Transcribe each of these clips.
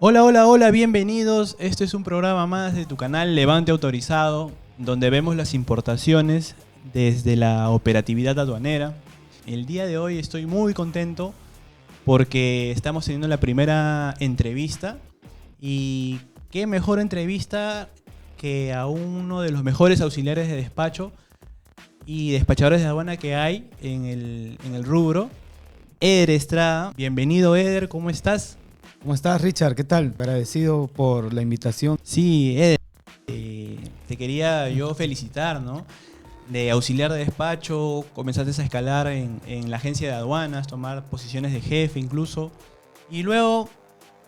Hola, hola, hola, bienvenidos. Este es un programa más de tu canal Levante Autorizado, donde vemos las importaciones desde la operatividad aduanera. El día de hoy estoy muy contento porque estamos teniendo la primera entrevista y qué mejor entrevista que a uno de los mejores auxiliares de despacho y despachadores de aduana que hay en el rubro, Eder Estrada. Bienvenido, Eder, ¿cómo estás? ¿Cómo estás, Richard? ¿Qué tal? Agradecido por la invitación. Sí, Eder, te quería yo felicitar, ¿no? De auxiliar de despacho, comenzaste a escalar en la agencia de aduanas, tomar posiciones de jefe incluso. Y luego,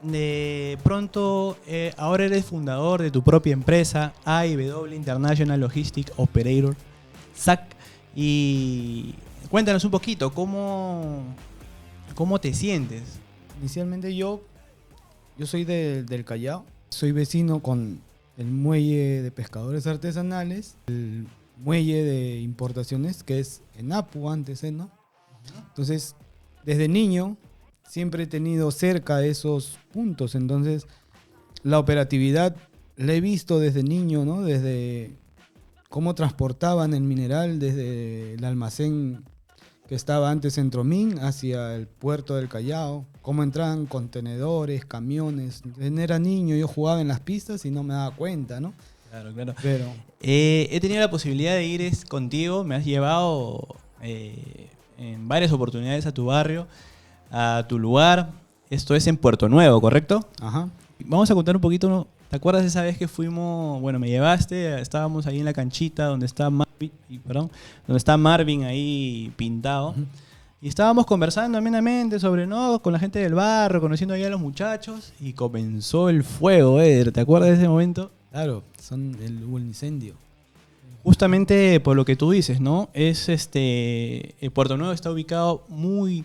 de pronto, ahora eres fundador de tu propia empresa, AIW International Logistic Operator, SAC. Y cuéntanos un poquito, ¿cómo te sientes? Inicialmente yo soy del Callao, soy vecino con el muelle de pescadores artesanales, el muelle de importaciones que es ENAPU antes, ¿no? Entonces, desde niño siempre he tenido cerca esos puntos, entonces la operatividad la he visto desde niño, ¿no? Desde cómo transportaban el mineral desde el almacén que estaba antes en Tromín hacia el puerto del Callao, cómo entraban contenedores, camiones. Era niño, yo jugaba en las pistas y no me daba cuenta, ¿no? Claro, claro. Pero He tenido la posibilidad de ir contigo, me has llevado en varias oportunidades a tu barrio, a tu lugar. Esto es en Puerto Nuevo, ¿correcto? ajá, Vamos a contar un poquito, ¿no? ¿Te acuerdas de esa vez que fuimos, bueno, me llevaste, estábamos ahí en la canchita donde está Marvin, donde está Marvin ahí pintado? ujú. Y estábamos conversando amenamente sobre, ¿no? Con la gente del barrio, conociendo ahí a los muchachos, y comenzó el fuego, Eder. ¿Te acuerdas de ese momento? Claro, hubo el incendio. Justamente por lo que tú dices, ¿no? Puerto Nuevo está ubicado muy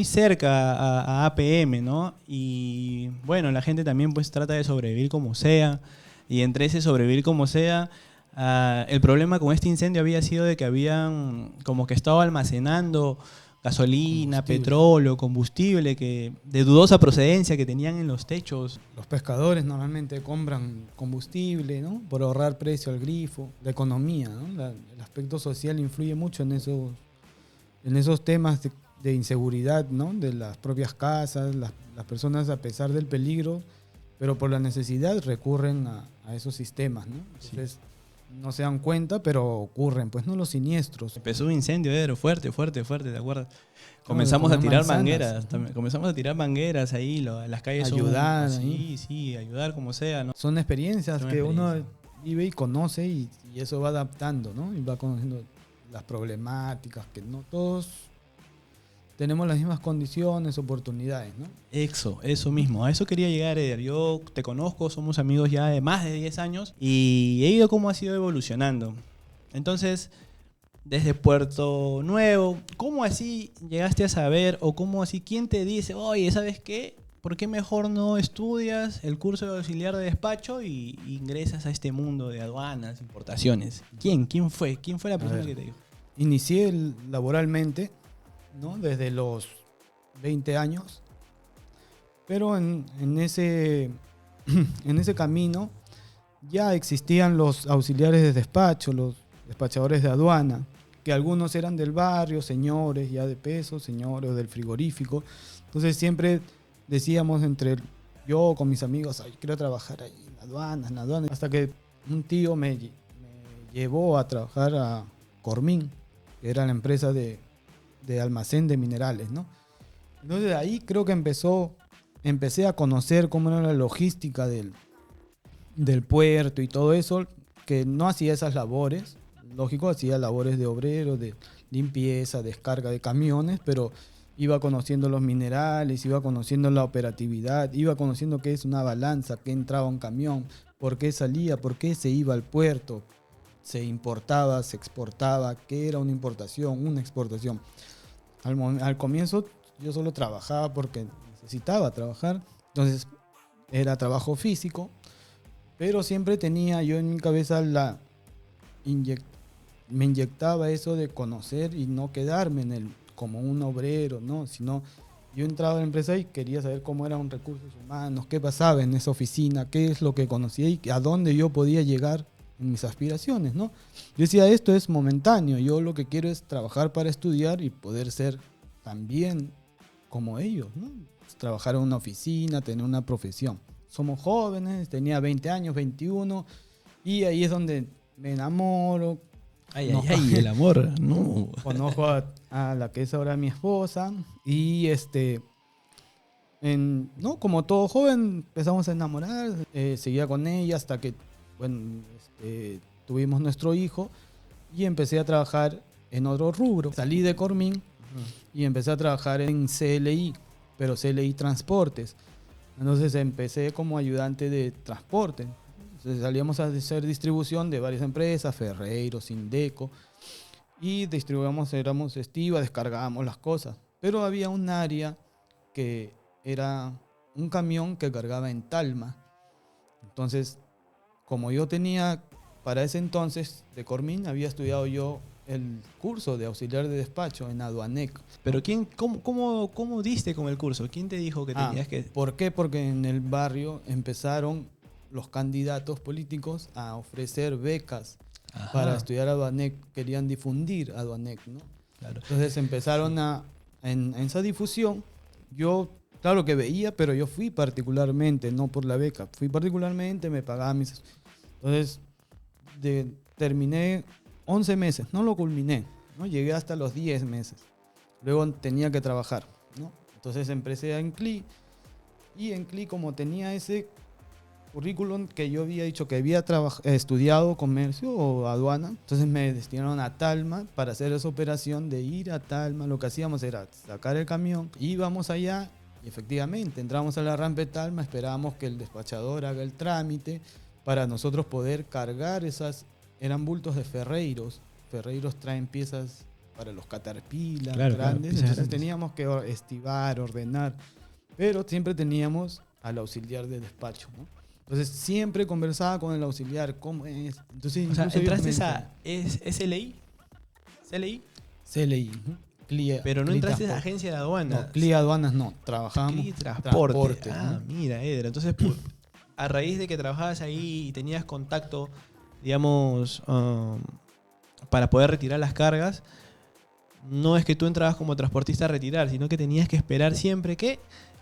cerca a APM, ¿no? Y bueno, la gente también pues trata de sobrevivir como sea. Y entre ese sobrevivir como sea, el problema con este incendio había sido de que habían como que estado almacenando gasolina, Combustible. petróleo, combustible de dudosa procedencia que tenían en los techos. Los pescadores normalmente compran combustible, ¿no? Por ahorrar precio al grifo, la economía, ¿no? El aspecto social influye mucho en esos temas de inseguridad, ¿no? De las propias casas, las personas a pesar del peligro, pero por la necesidad recurren a esos sistemas, ¿no? Entonces no se dan cuenta, pero ocurren, pues no los siniestros. Empezó un incendio, Edro, fuerte, fuerte, fuerte, ¿te acuerdas? Claro, de Comenzamos a comer tirar manzanas, mangueras, comenzamos a tirar mangueras ahí, las calles son ayudar, ¿no? así, sí, ayudar como sea, ¿no? Son experiencias Son que uno experiencias. vive y conoce y eso va adaptando, ¿no? Y va conociendo las problemáticas, que no todos tenemos las mismas condiciones, oportunidades, ¿no? Eso mismo, a eso quería llegar, Eder. Yo te conozco, somos amigos ya de más de 10 años y he ido cómo ha sido evolucionando. Entonces, desde Puerto Nuevo, ¿cómo así llegaste a saber o cómo así, quién te dice, oye, ¿sabes qué? ¿Por qué mejor no estudias el curso de auxiliar de despacho y ingresas a este mundo de aduanas, importaciones? ¿Quién? ¿Quién fue? ¿Quién fue la A persona ver, que te dijo? inicié laboralmente, ¿no? Desde los 20 años, pero en ese camino ya existían los auxiliares de despacho, los despachadores de aduana, que algunos eran del barrio, señores ya de peso, señores del frigorífico. Entonces siempre decíamos yo con mis amigos, ay, quiero trabajar ahí en la aduana, hasta que un tío me llevó a trabajar a Cormín, que era la empresa de almacén de minerales, ¿no? Entonces de ahí creo que empecé a conocer cómo era la logística del puerto y todo eso, que no hacía esas labores, lógico, hacía labores de obrero, de limpieza, descarga de camiones, pero iba conociendo los minerales, iba conociendo la operatividad, iba conociendo qué es una balanza, qué entraba un camión, por qué salía, por qué se iba al puerto, se importaba, se exportaba, qué era una importación, una exportación. Al comienzo yo solo trabajaba porque necesitaba trabajar, entonces era trabajo físico, pero siempre tenía yo en mi cabeza inyec- me inyectaba eso de conocer y no quedarme como un obrero, ¿no? Sino Yo entraba a la empresa y quería saber cómo eran recursos humanos, qué pasaba en esa oficina, qué es lo que conocía y a dónde yo podía llegar en mis aspiraciones, ¿no? Yo decía, esto es momentáneo, yo lo que quiero es trabajar para estudiar y poder ser también como ellos, ¿no? Trabajar en una oficina, tener una profesión. Somos jóvenes, tenía 20 años, 21, y ahí es donde me enamoro. Ay, el amor, no. Conozco a la que es ahora mi esposa y ¿no? Como todo joven empezamos a enamorar, seguía con ella hasta que bueno, tuvimos nuestro hijo y empecé a trabajar en otro rubro. Salí de Cormin y empecé a trabajar en CLI, pero CLI Transportes. Entonces empecé como ayudante de transporte. Entonces salíamos a hacer distribución de varias empresas, Ferreiros, Indeco, y distribuíamos, éramos Estiva, descargábamos las cosas. Pero había un área que era un camión que cargaba en Talma. Entonces, como yo tenía, para ese entonces, de Cormin, había estudiado yo el curso de auxiliar de despacho en Aduanec. Pero ¿cómo diste con el curso? ¿Quién te dijo que tenías que...? ¿Por qué? Porque en el barrio empezaron los candidatos políticos a ofrecer becas para estudiar Aduanec. Querían difundir Aduanec, ¿no? Claro. Entonces empezaron en esa difusión. Yo, claro que veía, pero yo fui particularmente, no por la beca. Fui particularmente, me pagaba mis... Entonces, terminé 11 meses, no lo culminé, ¿no? Llegué hasta los 10 meses. Luego tenía que trabajar, ¿no? Entonces empecé en CLI y en CLI, como tenía ese currículum que yo había dicho que había estudiado comercio o aduana, entonces me destinaron a Talma para hacer esa operación de ir a Talma. Lo que hacíamos era sacar el camión, íbamos allá y efectivamente entramos a la rampa de Talma, esperábamos que el despachador haga el trámite para nosotros poder cargar eran bultos de Ferreiros. Ferreiros traen piezas para los Caterpillar grandes, entonces teníamos que estivar, ordenar, pero siempre teníamos al auxiliar de despacho, ¿no? Entonces siempre conversaba con el auxiliar, ¿cómo es? Entonces, o sea, ¿entraste a SLI? ¿CLI? CLI. Pero no entraste a agencia de aduanas. No, CLI aduanas no, trabajábamos CLI transporte. ¿no? Mira, Eder. Entonces, a raíz de que trabajabas ahí y tenías contacto, digamos, para poder retirar las cargas, no es que tú entrabas como transportista a retirar, sino que tenías que esperar siempre que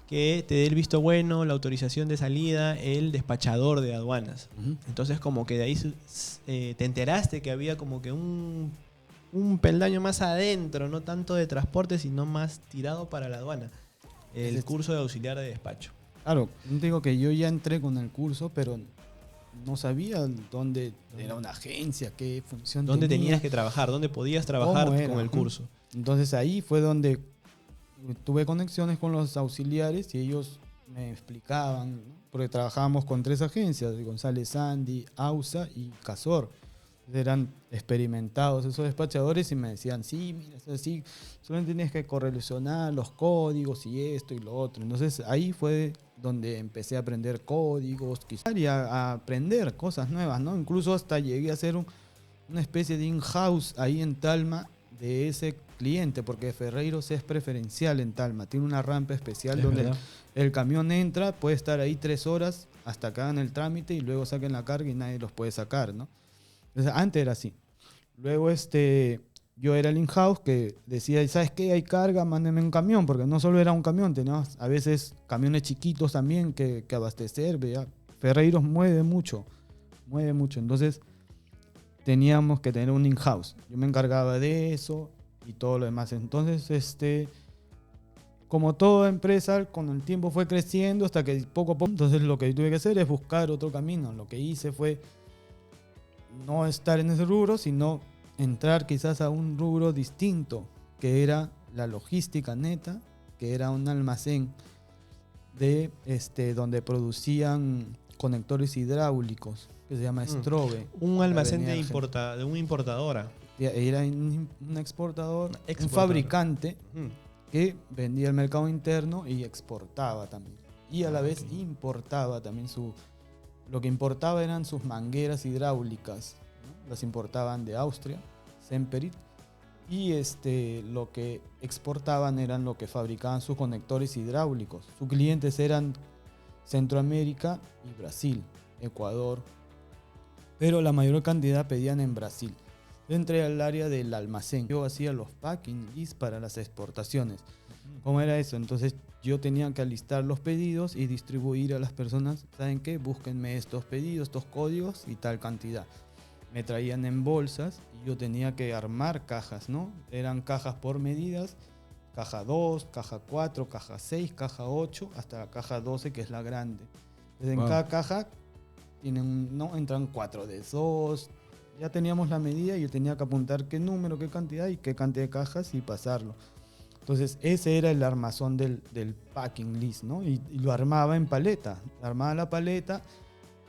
te dé el visto bueno, la autorización de salida, el despachador de aduanas. Entonces, como que de ahí te enteraste que había como que un peldaño más adentro, no tanto de transporte, sino más tirado para la aduana. El curso de auxiliar de despacho. Claro, no te digo que yo ya entré con el curso, pero no sabía dónde era una agencia, qué función ¿Dónde tenía, tenías que trabajar? ¿Dónde podías trabajar con el curso? Entonces ahí fue donde tuve conexiones con los auxiliares y ellos me explicaban, ¿no? Porque trabajábamos con 3 agencias, González Sandy, AUSA y Casor. Eran experimentados esos despachadores y me decían, sí, mira, es así, solo tienes que correlacionar los códigos y esto y lo otro. Entonces ahí fue donde empecé a aprender códigos, y a aprender cosas nuevas, ¿no? Incluso hasta llegué a hacer una especie de in-house ahí en Talma de ese cliente, porque Ferreiros es preferencial en Talma, tiene una rampa especial donde el camión entra, puede estar ahí 3 horas hasta que hagan el trámite y luego saquen la carga y nadie los puede sacar, ¿no? Entonces, antes era así. Luego yo era el in-house que decía, ¿sabes qué? Hay carga, mándenme un camión, porque no solo era un camión, teníamos a veces camiones chiquitos también que abastecer, ¿verdad? Ferreiros mueve mucho. Entonces, teníamos que tener un in-house. Yo me encargaba de eso y todo lo demás. Entonces, como toda empresa, con el tiempo fue creciendo hasta que poco a poco, entonces lo que tuve que hacer es buscar otro camino. Lo que hice fue no estar en ese rubro, sino entrar quizás a un rubro distinto, que era la logística neta, que era un almacén de donde producían conectores hidráulicos, que se llama Strobe. Un almacén de una importadora. Era un exportador, un fabricante que vendía al mercado interno y exportava también. Y a la vez importaba también lo que importaba eran sus mangueras hidráulicas, ¿no? Las importaban de Austria, Semperit, y lo que exportaban eran lo que fabricaban sus conectores hidráulicos. Sus clientes eran Centroamérica y Brasil, Ecuador, pero la mayor cantidad pedían en Brasil. Yo entré al área del almacén. Yo hacía los packing lists para las exportaciones. ¿Cómo era eso? Entonces yo tenía que alistar los pedidos y distribuir a las personas. ¿Saben qué? Búsquenme estos pedidos, estos códigos y tal cantidad. Me traían en bolsas y yo tenía que armar cajas, ¿no? Eran cajas por medidas. Caja 2, caja 4, caja 6, caja 8, hasta la caja 12, que es la grande. Entonces, en cada caja entran 4 de esos. Ya teníamos la medida y yo tenía que apuntar qué número, qué cantidad y qué cantidad de cajas y pasarlo. Entonces, ese era el armazón del packing list, ¿no? Y lo armaba en paleta. Armaba la paleta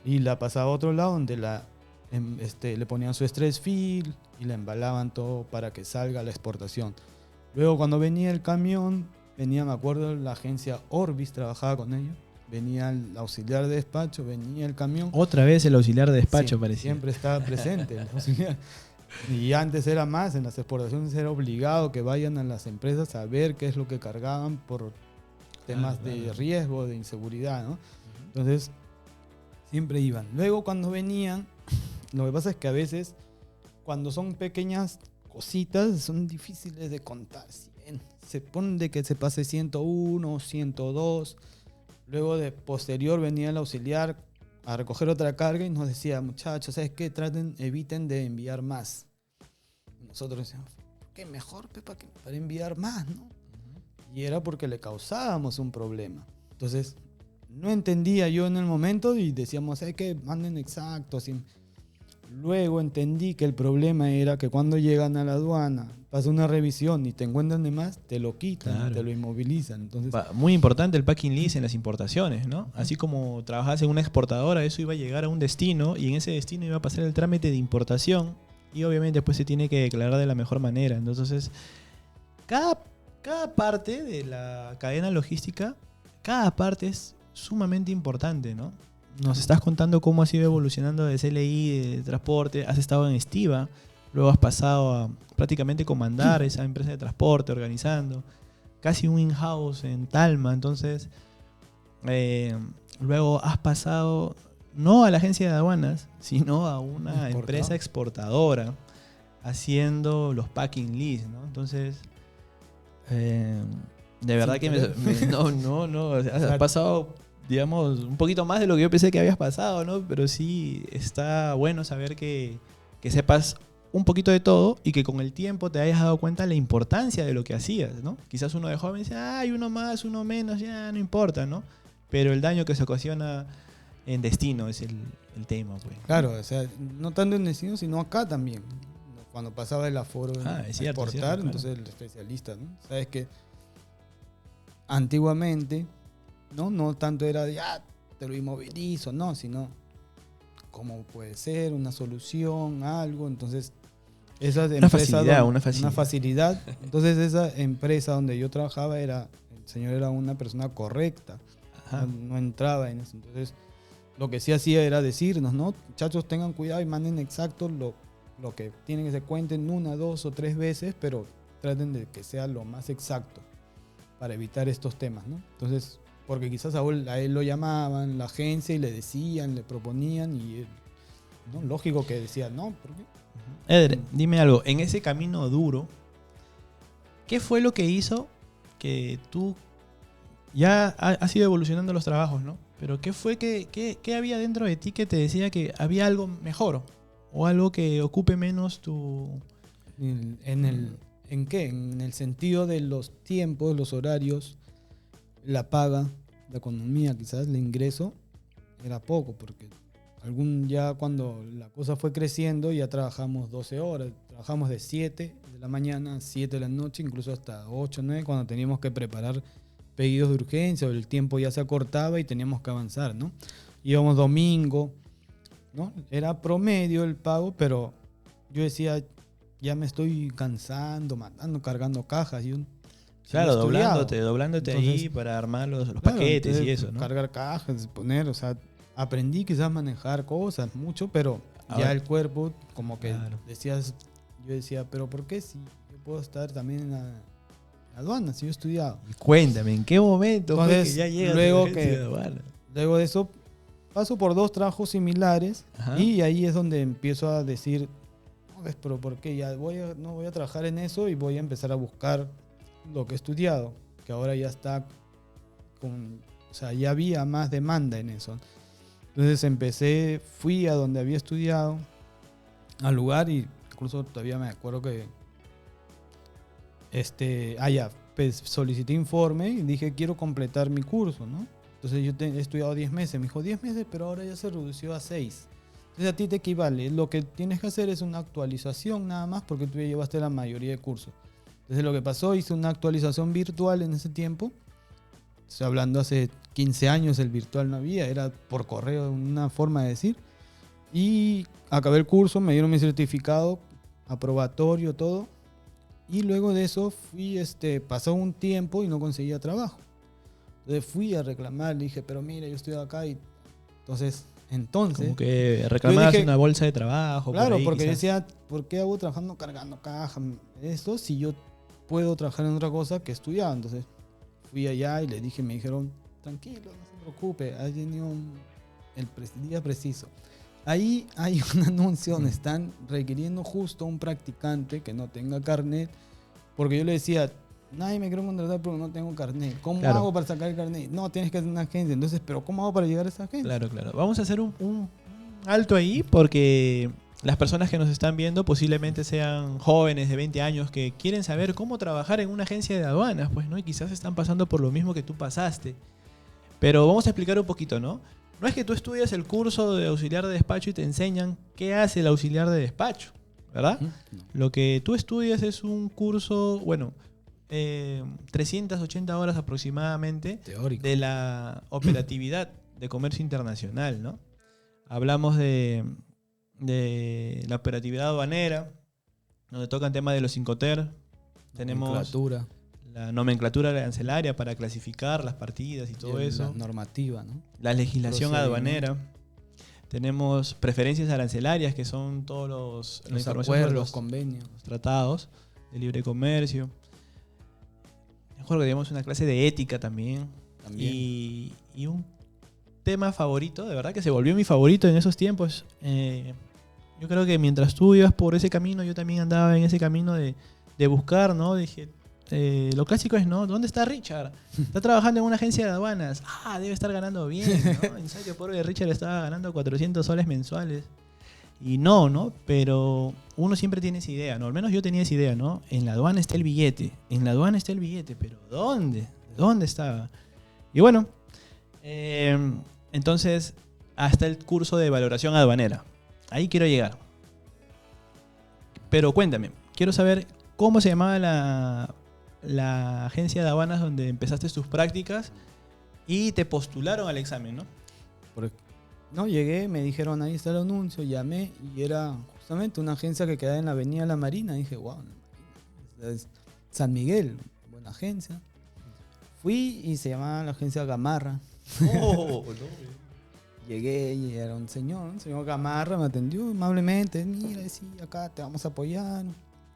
y la pasaba a otro lado donde le ponían su stress fill y la embalaban todo para que salga a la exportación. Luego, cuando venía el camión, me acuerdo, la agencia Orbis trabajaba con ellos. Venía el auxiliar de despacho, venía el camión. Otra vez el auxiliar de despacho, Sí, parecía. siempre estaba presente el auxiliar. Y antes era más, en las exportaciones era obligado que vayan a las empresas a ver qué es lo que cargaban por temas de riesgo, de inseguridad, ¿no? Entonces, siempre iban. Luego, cuando venían, lo que pasa es que a veces, cuando son pequeñas cositas, son difíciles de contar. Se ponen de que se pase 101, 102. Luego, de posterior, venía el auxiliar a recoger otra carga y nos decía, muchachos, ¿sabes qué? Eviten de enviar más. Y nosotros decíamos, ¿qué mejor, Pepa, para enviar más, no? Y era porque le causábamos un problema. Entonces, no entendía yo en el momento y decíamos, ¿sabes qué? Manden exacto. Así. Luego entendí que el problema era que cuando llegan a la aduana, pasa una revisión y te encuentran de más, te lo quitan, claro, te lo inmovilizan. Entonces, muy importante el packing list en las importaciones, ¿no? Así como trabajabas en una exportadora, eso iba a llegar a un destino y en ese destino iba a pasar el trámite de importación y obviamente después se tiene que declarar de la mejor manera. Entonces, cada parte de la cadena logística, cada parte es sumamente importante, ¿no? Nos estás contando cómo has ido evolucionando de CLI, de transporte, has estado en Estiva, luego has pasado a prácticamente comandar esa empresa de transporte, organizando, casi un in-house en Talma, entonces luego has pasado no a la agencia de aduanas, sino a una empresa exportadora, haciendo los packing lists, ¿no? Entonces, de verdad que has pasado, digamos, un poquito más de lo que yo pensé que habías pasado, ¿no? Pero sí está bueno saber que sepas un poquito de todo y que con el tiempo te hayas dado cuenta de la importancia de lo que hacías, ¿no? Quizás uno de joven dice, ay, uno más, uno menos, ya no importa, ¿no? Pero el daño que se ocasiona en destino es el tema, pues. Claro, o sea, no tanto en destino, sino acá también. Cuando pasaba el aforo es cierto, exportar, claro. entonces el especialista, ¿no? Sabes que antiguamente, no tanto era de, te lo inmovilizo, no, sino cómo puede ser, una solución, algo. Entonces, una facilidad. Entonces, esa empresa donde yo trabajaba, el señor era una persona correcta. No entraba en eso. Entonces, lo que sí hacía era decirnos, ¿no? Muchachos, tengan cuidado y manden exacto lo que tienen que se cuenten 1, 2 o 3 veces, pero traten de que sea lo más exacto para evitar estos temas, ¿no? Entonces, porque quizás a él lo llamaban, la agencia, y le decían, le proponían, y él, ¿no? Lógico que decía, no, ¿por qué? Eder, dime algo, en ese camino duro, ¿qué fue lo que hizo que tú ya has ido evolucionando los trabajos, ¿no? Pero ¿qué fue qué había dentro de ti que te decía que había algo mejor o algo que ocupe menos tu... ¿En qué? En el sentido de los tiempos, los horarios, la paga, la economía, quizás el ingreso era poco, porque ya cuando la cosa fue creciendo ya trabajamos 12 horas, trabajamos de 7 de la mañana a 7 de la noche, incluso hasta 8, 9, cuando teníamos que preparar pedidos de urgencia o el tiempo ya se acortaba y teníamos que avanzar, ¿no? Íbamos domingo, ¿no? Era promedio el pago, pero yo decía, ya me estoy cansando, cargando cajas. Claro, doblándote entonces, ahí para armar los paquetes y eso, ¿no? Cargar cajas, poner, o sea, aprendí quizás a manejar cosas mucho, pero ya el cuerpo como que decías, Yo decía, pero ¿por qué si yo puedo estar también en la aduana, si yo he estudiado? Cuéntame, ¿en qué momento fue Entonces, que ya llegas luego a la agencia que- de aduana? Luego de eso, paso por 2 trabajos similares Ajá. y ahí es donde empiezo a decir, no, ves, pero ¿por qué? No voy a trabajar en eso y voy a empezar a buscar lo que he estudiado, que ahora ya está o sea, ya había más demanda en eso. Entonces fui a donde había estudiado, al lugar, y incluso todavía me acuerdo que pues solicité informe y dije quiero completar mi curso, ¿no? Entonces yo he estudiado 10 meses, me dijo 10 meses, pero ahora ya se redució a 6. Entonces a ti te equivale, lo que tienes que hacer es una actualización nada más porque tú ya llevaste la mayoría de cursos. Entonces lo que pasó, hice una actualización virtual en ese tiempo. Estoy hablando hace 15 años, el virtual no había, era por correo, una forma de decir. Y acabé el curso, me dieron mi certificado, aprobatorio, todo. Y luego de eso pasó un tiempo y no conseguía trabajo. Entonces fui a reclamar, le dije, pero mira, yo estoy acá y entonces Como que reclamabas dije, una bolsa de trabajo. claro, por ahí, porque quizás. decía, ¿por qué hago trabajando cargando caja? Esto si yo puedo trabajar en otra cosa que estudiar. Entonces fui allá y le dije, me dijeron, tranquilo, no se preocupe, ha tenido el día preciso. Ahí hay un anuncio donde están requiriendo justo un practicante que no tenga carnet, porque yo le decía, nadie me quiere contratar porque no tengo carnet. ¿Cómo Claro. hago para sacar el carnet? No, tienes que hacer una agencia. Entonces, ¿pero cómo hago para llegar a esa agencia? Claro, claro. Vamos a hacer un alto ahí porque las personas que nos están viendo posiblemente sean jóvenes de 20 años que quieren saber cómo trabajar en una agencia de aduanas, pues, ¿no? Y quizás están pasando por lo mismo que tú pasaste. Pero vamos a explicar un poquito, ¿no? No es que tú estudias el curso de auxiliar de despacho y te enseñan qué hace el auxiliar de despacho, ¿verdad? No. Lo que tú estudias es un curso, 380 horas aproximadamente Teórico. de la operatividad de comercio internacional, ¿no? Hablamos de la operatividad aduanera, donde tocan temas de los Incoterm. Tenemos Nomenclatura, la nomenclatura arancelaria para clasificar las partidas y todo la eso. normativa, ¿no? La legislación Procedimiento. aduanera. Tenemos preferencias arancelarias, que son todos la Los información sobre acuerdos, los convenios. tratados de libre comercio. Mejor que digamos una clase de ética también. Y un tema favorito, de verdad que se volvió mi favorito en esos tiempos. Yo creo que mientras tú ibas por ese camino, yo también andaba en ese camino de buscar, ¿no? Dije, lo clásico es, ¿no? ¿Dónde está Richard? Está trabajando en una agencia de aduanas. Ah, debe estar ganando bien, ¿no? En serio, pobre Richard estaba ganando 400 soles mensuales. Y no, pero uno siempre tiene esa idea, ¿no? Al menos yo tenía esa idea, ¿no? En la aduana está el billete, pero ¿dónde? ¿Dónde estaba? Y bueno, entonces, hasta el curso de valoración aduanera. Ahí quiero llegar. Pero cuéntame, quiero saber cómo se llamaba la agencia de aduanas donde empezaste tus prácticas y te postularon al examen, ¿no? No, llegué, me dijeron, ahí está el anuncio, llamé y era justamente una agencia que quedaba en la Avenida La Marina. Dije, wow, es San Miguel, buena agencia. Fui y se llamaba la agencia Gamarra. Oh, Llegué y era un señor Gamarra, me atendió amablemente. Mira, sí, acá te vamos a apoyar.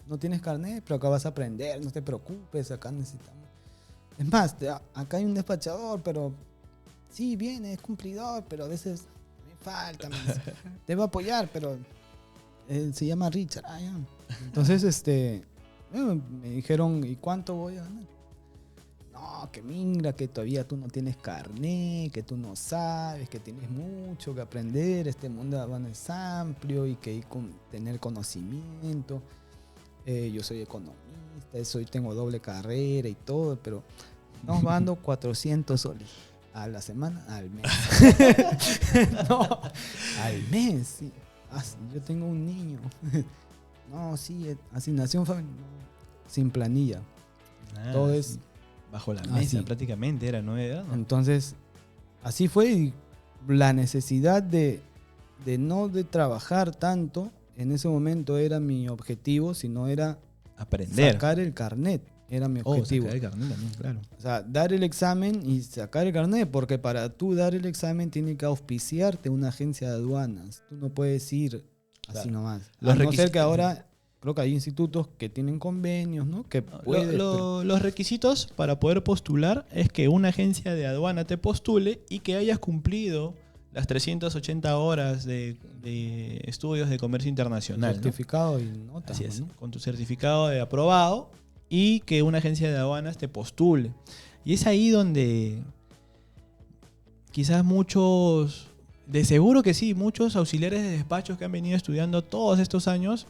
No tienes carnet, pero acá vas a aprender, no te preocupes, acá necesitamos. Es más, acá hay un despachador, pero sí, viene, es cumplidor, pero a veces me falta. Te va a apoyar, pero se llama Richard. Ah, ya. Entonces, bueno, me dijeron, ¿y cuánto voy a ganar? No, que mira, que todavía tú no tienes carnet, que tú no sabes, que tienes mucho que aprender, este mundo de aduana es amplio y que hay que tener conocimiento. Yo soy economista, tengo doble carrera y todo, pero estamos pagando 400 soles a la semana, al mes. No, al mes, sí. Yo tengo un niño. No, sí, asignación familiar, no, sin planilla. Todo es sí. Bajo la mesa sí. prácticamente era, ¿no? Entonces, así fue, y la necesidad de no de trabajar tanto, en ese momento era mi objetivo, sino era Aprender. sacar el carnet, era mi objetivo. Sacar el carnet también, claro. O sea, dar el examen y sacar el carnet, porque para tú dar el examen tiene que auspiciarte una agencia de aduanas. Tú no puedes ir así Claro. nomás. Los A no ser requisitos. que ahora creo que hay institutos que tienen convenios, ¿no? Que puedes, Los requisitos para poder postular es que una agencia de aduana te postule y que hayas cumplido las 380 horas de estudios de comercio internacional, ¿no? certificado y notas. Así es, ¿no? con tu certificado de aprobado y que una agencia de aduanas te postule. Y es ahí donde quizás muchos, de seguro que sí, muchos auxiliares de despachos que han venido estudiando todos estos años,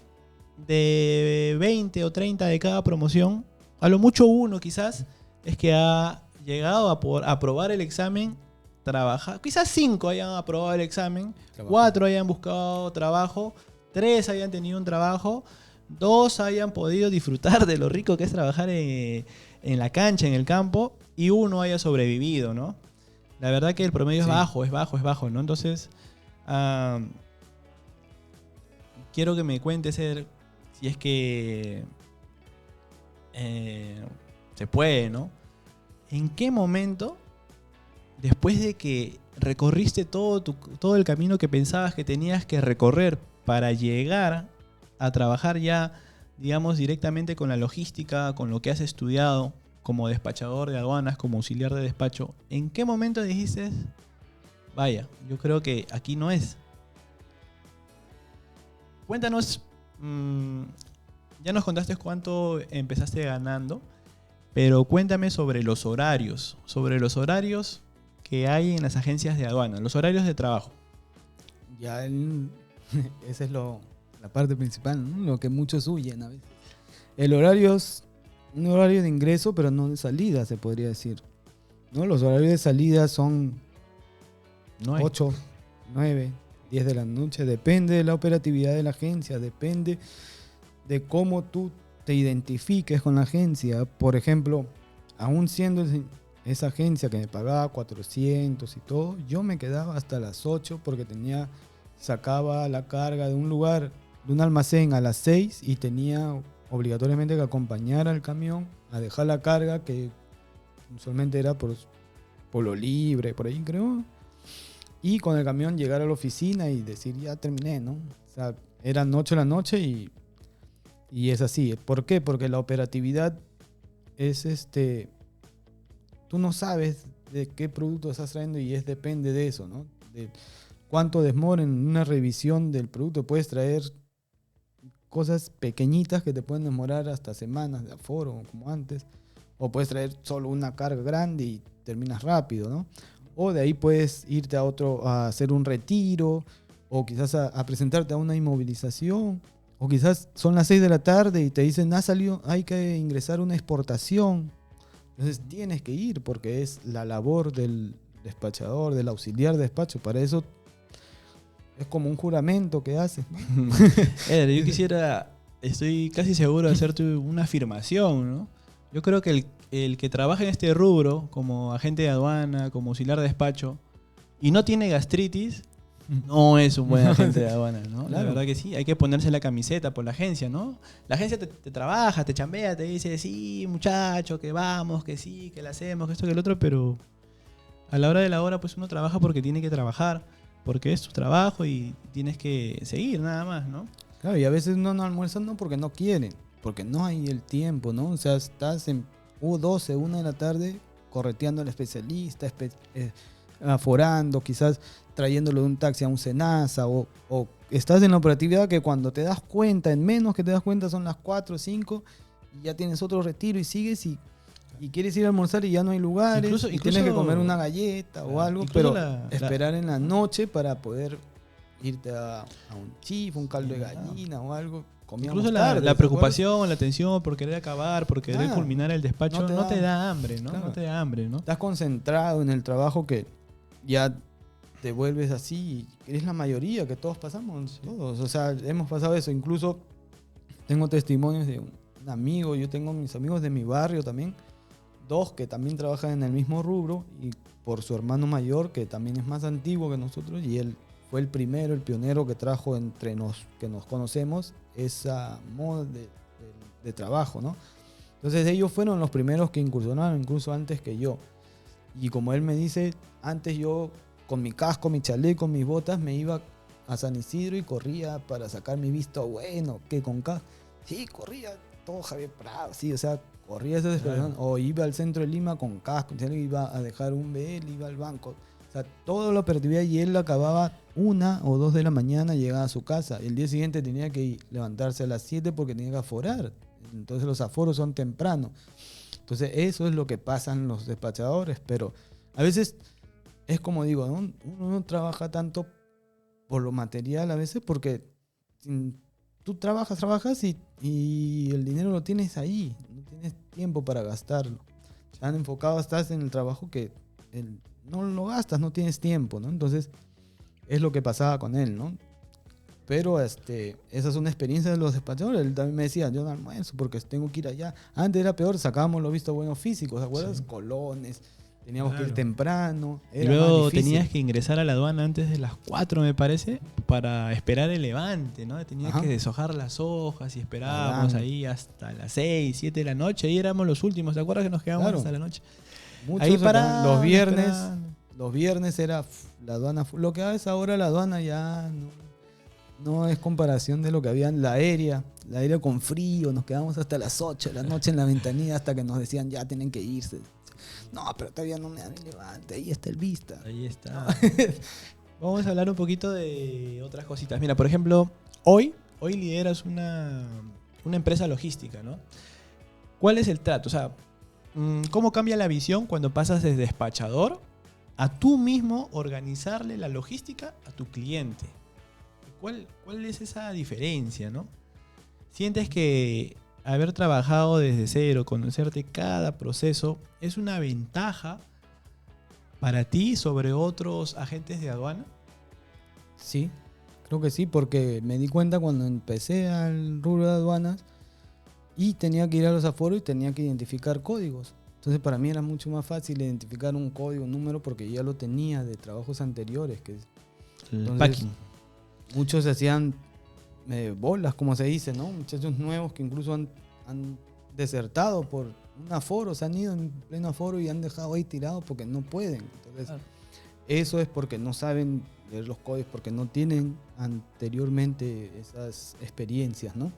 de 20 o 30 de cada promoción, a lo mucho uno quizás, es que ha llegado a poder aprobar el examen, trabajar. Quizás 5 hayan aprobado el examen, 4 hayan buscado trabajo, 3 hayan tenido un trabajo, 2 hayan podido disfrutar de lo rico que es trabajar en la cancha, en el campo, y uno haya sobrevivido, ¿no? La verdad que el promedio Sí. es bajo, ¿no? Entonces, quiero que me cuentes, Eder, si es que se puede, ¿no? ¿En qué momento, después de que recorriste todo el camino que pensabas que tenías que recorrer para llegar a trabajar ya, digamos, directamente con la logística, con lo que has estudiado como despachador de aduanas, como auxiliar de despacho, ¿en qué momento dijiste, vaya, yo creo que aquí no es? Cuéntanos, ya nos contaste cuánto empezaste ganando, pero cuéntame sobre los horarios que hay en las agencias de aduana, los horarios de trabajo. Ya esa es la parte principal, ¿no? Lo que muchos huyen a veces. El horario es un horario de ingreso, pero no de salida, se podría decir, ¿no? Los horarios de salida son No hay. 8, 9, 10 de la noche, depende de la operatividad de la agencia, depende de cómo tú te identifiques con la agencia. Por ejemplo, aún siendo esa agencia que me pagaba 400 y todo, yo me quedaba hasta las 8 porque sacaba la carga de un lugar, de un almacén a las 6 y tenía obligatoriamente que acompañar al camión a dejar la carga, que usualmente era por Polo Libre, por ahí creo. Y con el camión llegar a la oficina y decir, ya terminé, ¿no? O sea, eran 8 de la noche y es así. ¿Por qué? Porque la operatividad es tú no sabes de qué producto estás trayendo y depende de eso, ¿no? De cuánto demora en una revisión del producto. Puedes traer cosas pequeñitas que te pueden demorar hasta semanas de aforo, como antes. O puedes traer solo una carga grande y terminas rápido, ¿no? O de ahí puedes irte a hacer un retiro, o quizás a presentarte a una inmovilización, o quizás son las 6 de la tarde y te dicen, hay que ingresar una exportación. Entonces tienes que ir porque es la labor del despachador, del auxiliar de despacho. Para eso es como un juramento que haces, ¿no? Eder, estoy casi seguro de hacerte una afirmación, ¿no? Yo creo que el que trabaja en este rubro, como agente de aduana, como auxiliar de despacho, y no tiene gastritis, no es un buen agente de aduana, ¿no? Claro. La verdad que sí, hay que ponerse la camiseta por la agencia, ¿no? La agencia te trabaja, te chambea, te dice, sí, muchacho, que vamos, que sí, que la hacemos, que esto, que el otro, pero a la hora de la hora, pues uno trabaja porque tiene que trabajar, porque es tu trabajo y tienes que seguir nada más, ¿no? Claro, y a veces no almuerzan no porque no quieren, porque no hay el tiempo, ¿no? O sea, estás en U12, 1 de la tarde, correteando al especialista, aforando, quizás trayéndolo de un taxi a un Senasa, o estás en la operatividad que cuando te das cuenta, en menos que te das cuenta son las 4 o 5, y ya tienes otro retiro y sigues y quieres ir a almorzar y ya no hay lugares, y tienes que comer una galleta o algo, pero esperar en la noche para poder irte a un chifa, un caldo de gallina o algo. Comíamos Incluso tarde, la ¿te preocupación, la tensión por querer acabar, por querer culminar el despacho, no te da hambre, ¿no? Claro. No te da hambre, ¿no? Estás concentrado en el trabajo que ya te vuelves así. Es la mayoría que todos pasamos, todos. O sea, hemos pasado eso. Incluso tengo testimonios de un amigo. Yo tengo mis amigos de mi barrio también. 2 que también trabajan en el mismo rubro. Y por su hermano mayor, que también es más antiguo que nosotros. Y él fue el primero, el pionero que trajo entre que nos conocemos esa moda de trabajo, ¿no? Entonces ellos fueron los primeros que incursionaron, incluso antes que yo. Y como él me dice, antes yo con mi casco, mi chaleco, mis botas, me iba a San Isidro y corría para sacar mi visto bueno, que con casco. Sí, corría todo Javier Prado, sí, o sea, corría esa desesperación. O iba al centro de Lima con casco, si alguien iba a dejar un BL, iba al banco. O sea, todo lo operatividad y él acababa 1 o 2 de la mañana, llegaba a su casa. El día siguiente tenía que levantarse a las 7 porque tenía que aforar. Entonces los aforos son temprano. Entonces eso es lo que pasan los despachadores, pero a veces es como digo, ¿no? Uno no trabaja tanto por lo material a veces porque tú trabajas y el dinero lo tienes ahí, no tienes tiempo para gastarlo. Tan enfocado estás en el trabajo que no lo gastas, no tienes tiempo, ¿no? Entonces es lo que pasaba con él, ¿no? Pero esa es una experiencia de los despachadores. Él también me decía, yo no almuerzo porque tengo que ir allá. Antes era peor, sacábamos los vistos buenos físicos, ¿te acuerdas? Sí. Colones, teníamos que ir temprano. Y luego tenías que ingresar a la aduana antes de las 4, me parece, para esperar el levante, ¿no? Tenías que deshojar las hojas y esperábamos ahí hasta las 6, 7 de la noche. Ahí éramos los últimos, ¿te acuerdas que nos quedábamos hasta la noche? Muchos ahí para los viernes era la aduana. Lo que es ahora la aduana ya no es comparación de lo que había en la aérea con frío, nos quedamos hasta las 8 de la noche en la ventanilla hasta que nos decían ya tienen que irse. No, pero todavía no me dan el levante, ahí está el vista. Ahí está. Vamos a hablar un poquito de otras cositas. Mira, por ejemplo, hoy lideras una empresa logística, ¿no? ¿Cuál es el trato? O sea, ¿cómo cambia la visión cuando pasas de despachador a tú mismo organizarle la logística a tu cliente? ¿Cuál es esa diferencia, no? ¿Sientes que haber trabajado desde cero, conocerte cada proceso, es una ventaja para ti sobre otros agentes de aduana? Sí, creo que sí, porque me di cuenta cuando empecé al rubro de aduanas y tenía que ir a los aforos y tenía que identificar códigos. Entonces para mí era mucho más fácil identificar un código, un número, porque ya lo tenía de trabajos anteriores. El packing. Muchos se hacían bolas, como se dice, ¿no? Muchachos nuevos que incluso han desertado por un aforo, se han ido en pleno aforo y han dejado ahí tirados porque no pueden. Entonces, eso es porque no saben leer los códigos, porque no tienen anteriormente esas experiencias, ¿no?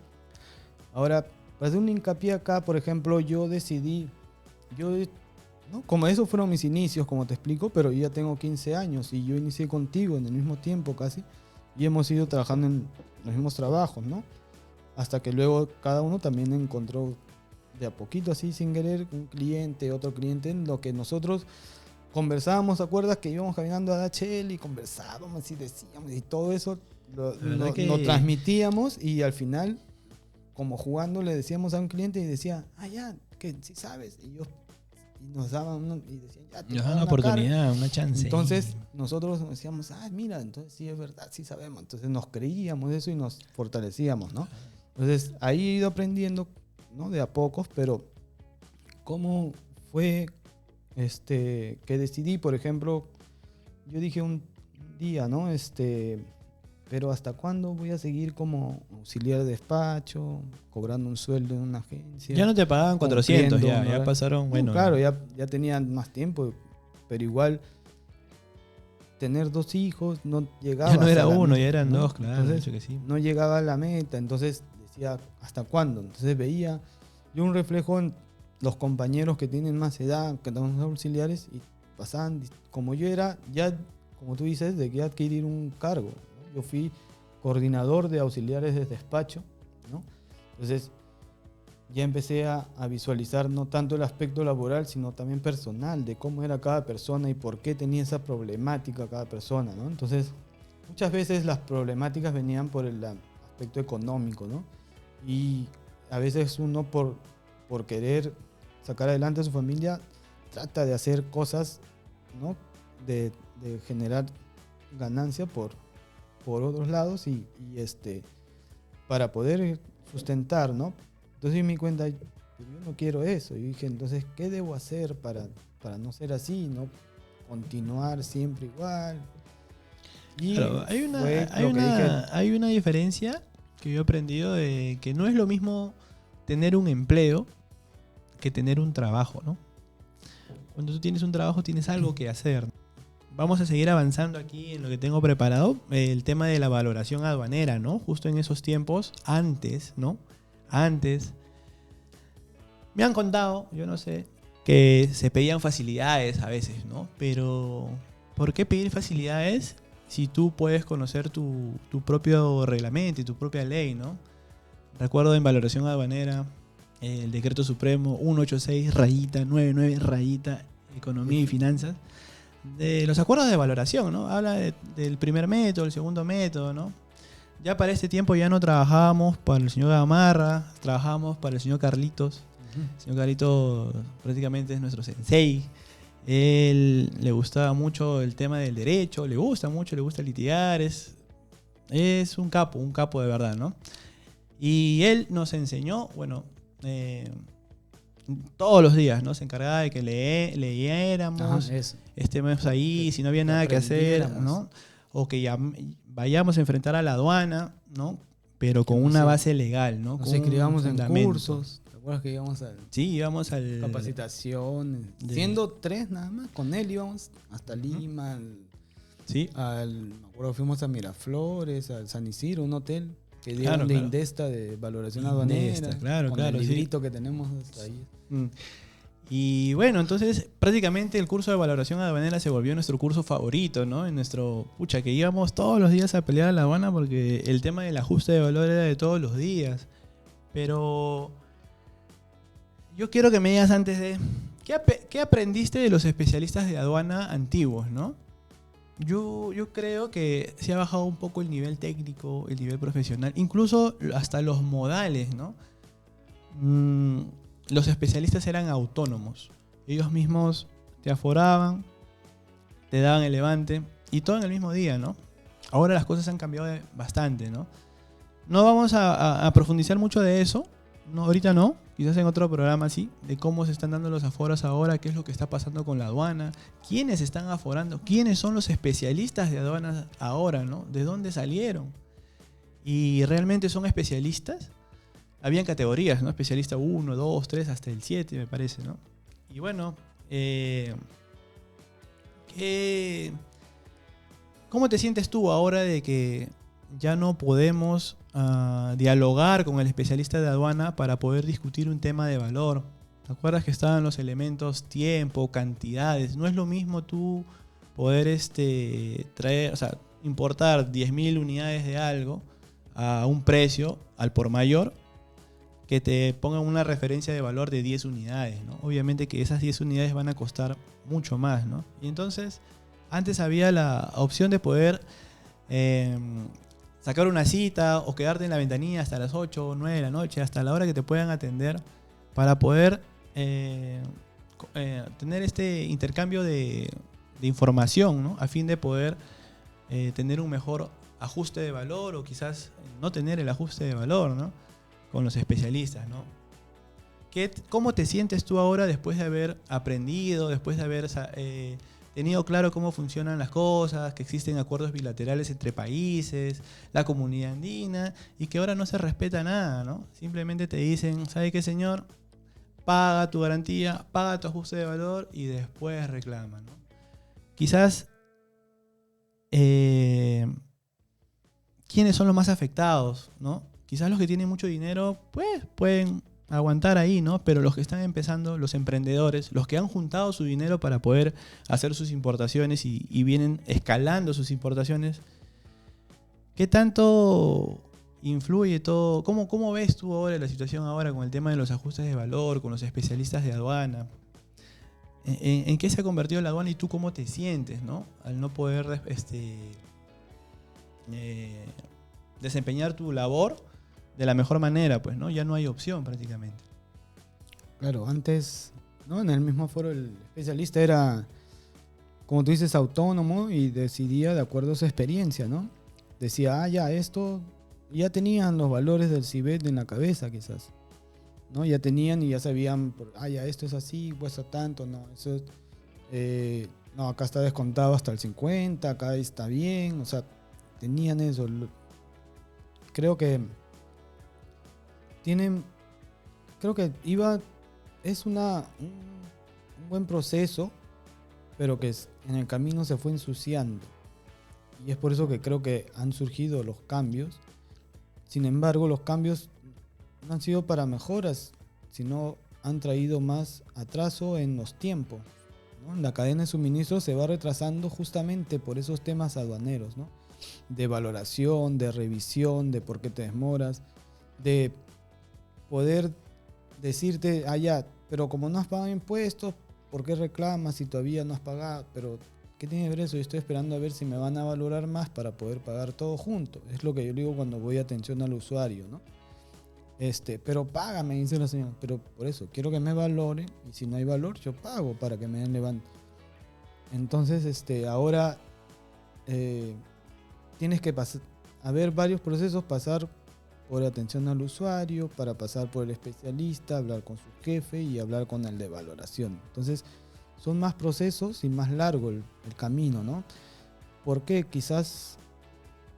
Ahora, para hacer un hincapié acá, por ejemplo, yo decidí, ¿no? Como esos fueron mis inicios, como te explico, pero yo ya tengo 15 años y yo inicié contigo en el mismo tiempo casi. Y hemos ido trabajando en los mismos trabajos, ¿no? Hasta que luego cada uno también encontró de a poquito, así sin querer, un cliente, otro cliente, en lo que nosotros conversábamos. ¿Te acuerdas que íbamos caminando a DHL y conversábamos y decíamos y todo eso lo transmitíamos y al final, como jugando, le decíamos a un cliente y decía, ya, que sí sabes. Y nos daban y decían, ya te una oportunidad, una chance. Entonces nosotros decíamos, mira, entonces sí es verdad, sí sabemos. Entonces nos creíamos eso y nos fortalecíamos, ¿no? Entonces ahí he ido aprendiendo, ¿no? De a pocos, pero cómo fue que decidí, por ejemplo, yo dije un día, ¿no? Pero ¿hasta cuándo voy a seguir como auxiliar de despacho, cobrando un sueldo en una agencia? Ya no te pagaban 400, ya pasaron, bueno. No, claro, ya tenían más tiempo, pero igual tener 2 hijos no llegaba. Ya no era uno, ya eran 2, claro. Entonces, que sí. No llegaba a la meta, entonces decía, ¿hasta cuándo? Entonces veía yo un reflejo en los compañeros que tienen más edad, que son auxiliares, y pasaban, como yo era, ya, como tú dices, de que adquirir un cargo. Yo fui coordinador de auxiliares de despacho, ¿no? Entonces ya empecé a visualizar no tanto el aspecto laboral, sino también personal, de cómo era cada persona y por qué tenía esa problemática cada persona, ¿no? Entonces, muchas veces las problemáticas venían por el aspecto económico, ¿no? Y a veces uno por querer sacar adelante a su familia trata de hacer cosas, ¿no? De generar ganancia por otros lados y para poder sustentar, ¿no? Entonces me di cuenta, yo no quiero eso. Y dije, entonces, ¿qué debo hacer para no ser así, no continuar siempre igual? Y claro, hay una diferencia que yo he aprendido de que no es lo mismo tener un empleo que tener un trabajo, ¿no? Cuando tú tienes un trabajo tienes algo que hacer. Vamos a seguir avanzando aquí en lo que tengo preparado, el tema de la valoración aduanera, ¿no? Justo en esos tiempos, antes, ¿no? antes. Me han contado, yo no sé, que se pedían facilidades a veces, ¿no? Pero, ¿por qué pedir facilidades si tú puedes conocer tu propio reglamento y tu propia ley, ¿no? Recuerdo en valoración aduanera, el decreto supremo 186 rayita 99 rayita economía y finanzas, de los acuerdos de valoración, ¿no? Habla del primer método, el segundo método, ¿no? Ya para este tiempo ya no trabajábamos para el señor Gamarra, trabajábamos para el señor Carlitos. El señor Carlitos prácticamente es nuestro sensei. Él le gustaba mucho el tema del derecho, le gusta litigar, es un capo de verdad, ¿no? Y él nos enseñó, bueno, todos los días, ¿no? Se encargaba de que leyéramos, estemos ahí, si no había nada que hacer, ¿no? O que ya vayamos a enfrentar a la aduana, ¿no? Pero con una base legal, ¿no? Nos inscribamos en cursos. ¿Te acuerdas que íbamos al... Sí, íbamos al... capacitación. Siendo 3 nada más, con él íbamos hasta Lima, sí. me acuerdo, fuimos a Miraflores, al San Isidro, un hotel que dieron de Indesta, de valoración aduanera. Claro, con el librito que tenemos hasta ahí. Y bueno, entonces prácticamente el curso de valoración aduanera se volvió nuestro curso favorito, ¿no? En nuestro, que íbamos todos los días a pelear a la aduana porque el tema del ajuste de valor era de todos los días. Pero yo quiero que me digas antes de, ¿qué aprendiste de los especialistas de aduana antiguos, no? Yo creo que se ha bajado un poco el nivel técnico, el nivel profesional, incluso hasta los modales, ¿no? Los especialistas eran autónomos. Ellos mismos te aforaban, te daban el levante y todo en el mismo día, ¿no? Ahora las cosas han cambiado bastante, ¿no? No vamos a profundizar mucho de eso, no, ahorita no, quizás en otro programa sí, de cómo se están dando los aforos ahora, qué es lo que está pasando con la aduana, quiénes están aforando, quiénes son los especialistas de aduanas ahora, ¿no? ¿De dónde salieron? ¿Y realmente son especialistas? Habían categorías, ¿no? Especialista 1, 2, 3, hasta el 7, me parece, ¿no? Y bueno, ¿cómo te sientes tú ahora de que ya no podemos dialogar con el especialista de aduana para poder discutir un tema de valor? ¿Te acuerdas que estaban los elementos tiempo, cantidades? No es lo mismo tú poder traer, o sea, importar 10.000 unidades de algo a un precio al por mayor, que te pongan una referencia de valor de 10 unidades, ¿no? Obviamente que esas 10 unidades van a costar mucho más, ¿no? Y entonces, antes había la opción de poder sacar una cita o quedarte en la ventanilla hasta las 8 o 9 de la noche, hasta la hora que te puedan atender, para poder tener este intercambio de información, ¿no? A fin de poder tener un mejor ajuste de valor o quizás no tener el ajuste de valor, ¿no? Con los especialistas, ¿no? ¿Cómo te sientes tú ahora después de haber aprendido, después de haber tenido claro cómo funcionan las cosas, que existen acuerdos bilaterales entre países, la comunidad andina, y que ahora no se respeta nada, ¿no? Simplemente te dicen, ¿sabe qué, señor? Paga tu garantía, paga tu ajuste de valor y después reclama, ¿no? Quizás, ¿quiénes son los más afectados, no? Quizás los que tienen mucho dinero, pues pueden aguantar ahí, ¿no? Pero los que están empezando, los emprendedores, los que han juntado su dinero para poder hacer sus importaciones y vienen escalando sus importaciones, ¿qué tanto influye todo? ¿Cómo ves tú ahora la situación ahora con el tema de los ajustes de valor, con los especialistas de aduana? ¿En qué se ha convertido la aduana y tú cómo te sientes, ¿no? Al no poder desempeñar tu labor de la mejor manera, pues, ¿no? Ya no hay opción prácticamente. Claro, antes, ¿no? En el mismo foro el especialista era, como tú dices, autónomo y decidía de acuerdo a su experiencia, ¿no? Decía, ya, esto, ya tenían los valores del CIBET en la cabeza quizás, ¿no? Ya tenían y ya sabían, ya, esto es así, cuesta tanto, no, eso no, acá está descontado hasta el 50, acá está bien, o sea, tenían eso. Creo que es un buen proceso, pero que en el camino se fue ensuciando. Y es por eso que creo que han surgido los cambios. Sin embargo, los cambios no han sido para mejoras, sino han traído más atraso en los tiempos, ¿no? La cadena de suministro se va retrasando justamente por esos temas aduaneros, ¿no? De valoración, de revisión, de por qué te demoras, de poder decirte, ya, pero como no has pagado impuestos, ¿por qué reclamas si todavía no has pagado? Pero, ¿qué tiene que ver eso? Yo estoy esperando a ver si me van a valorar más para poder pagar todo junto. Es lo que yo digo cuando voy a atención al usuario, ¿no? Pero págame, dice la señora. Pero por eso, quiero que me valore, y si no hay valor, yo pago para que me den levante. Entonces, ahora tienes que pasar, haber varios procesos, pasar por atención al usuario, para pasar por el especialista, hablar con su jefe y hablar con el de valoración. Entonces, son más procesos y más largo el camino, ¿no? ¿Por qué? Quizás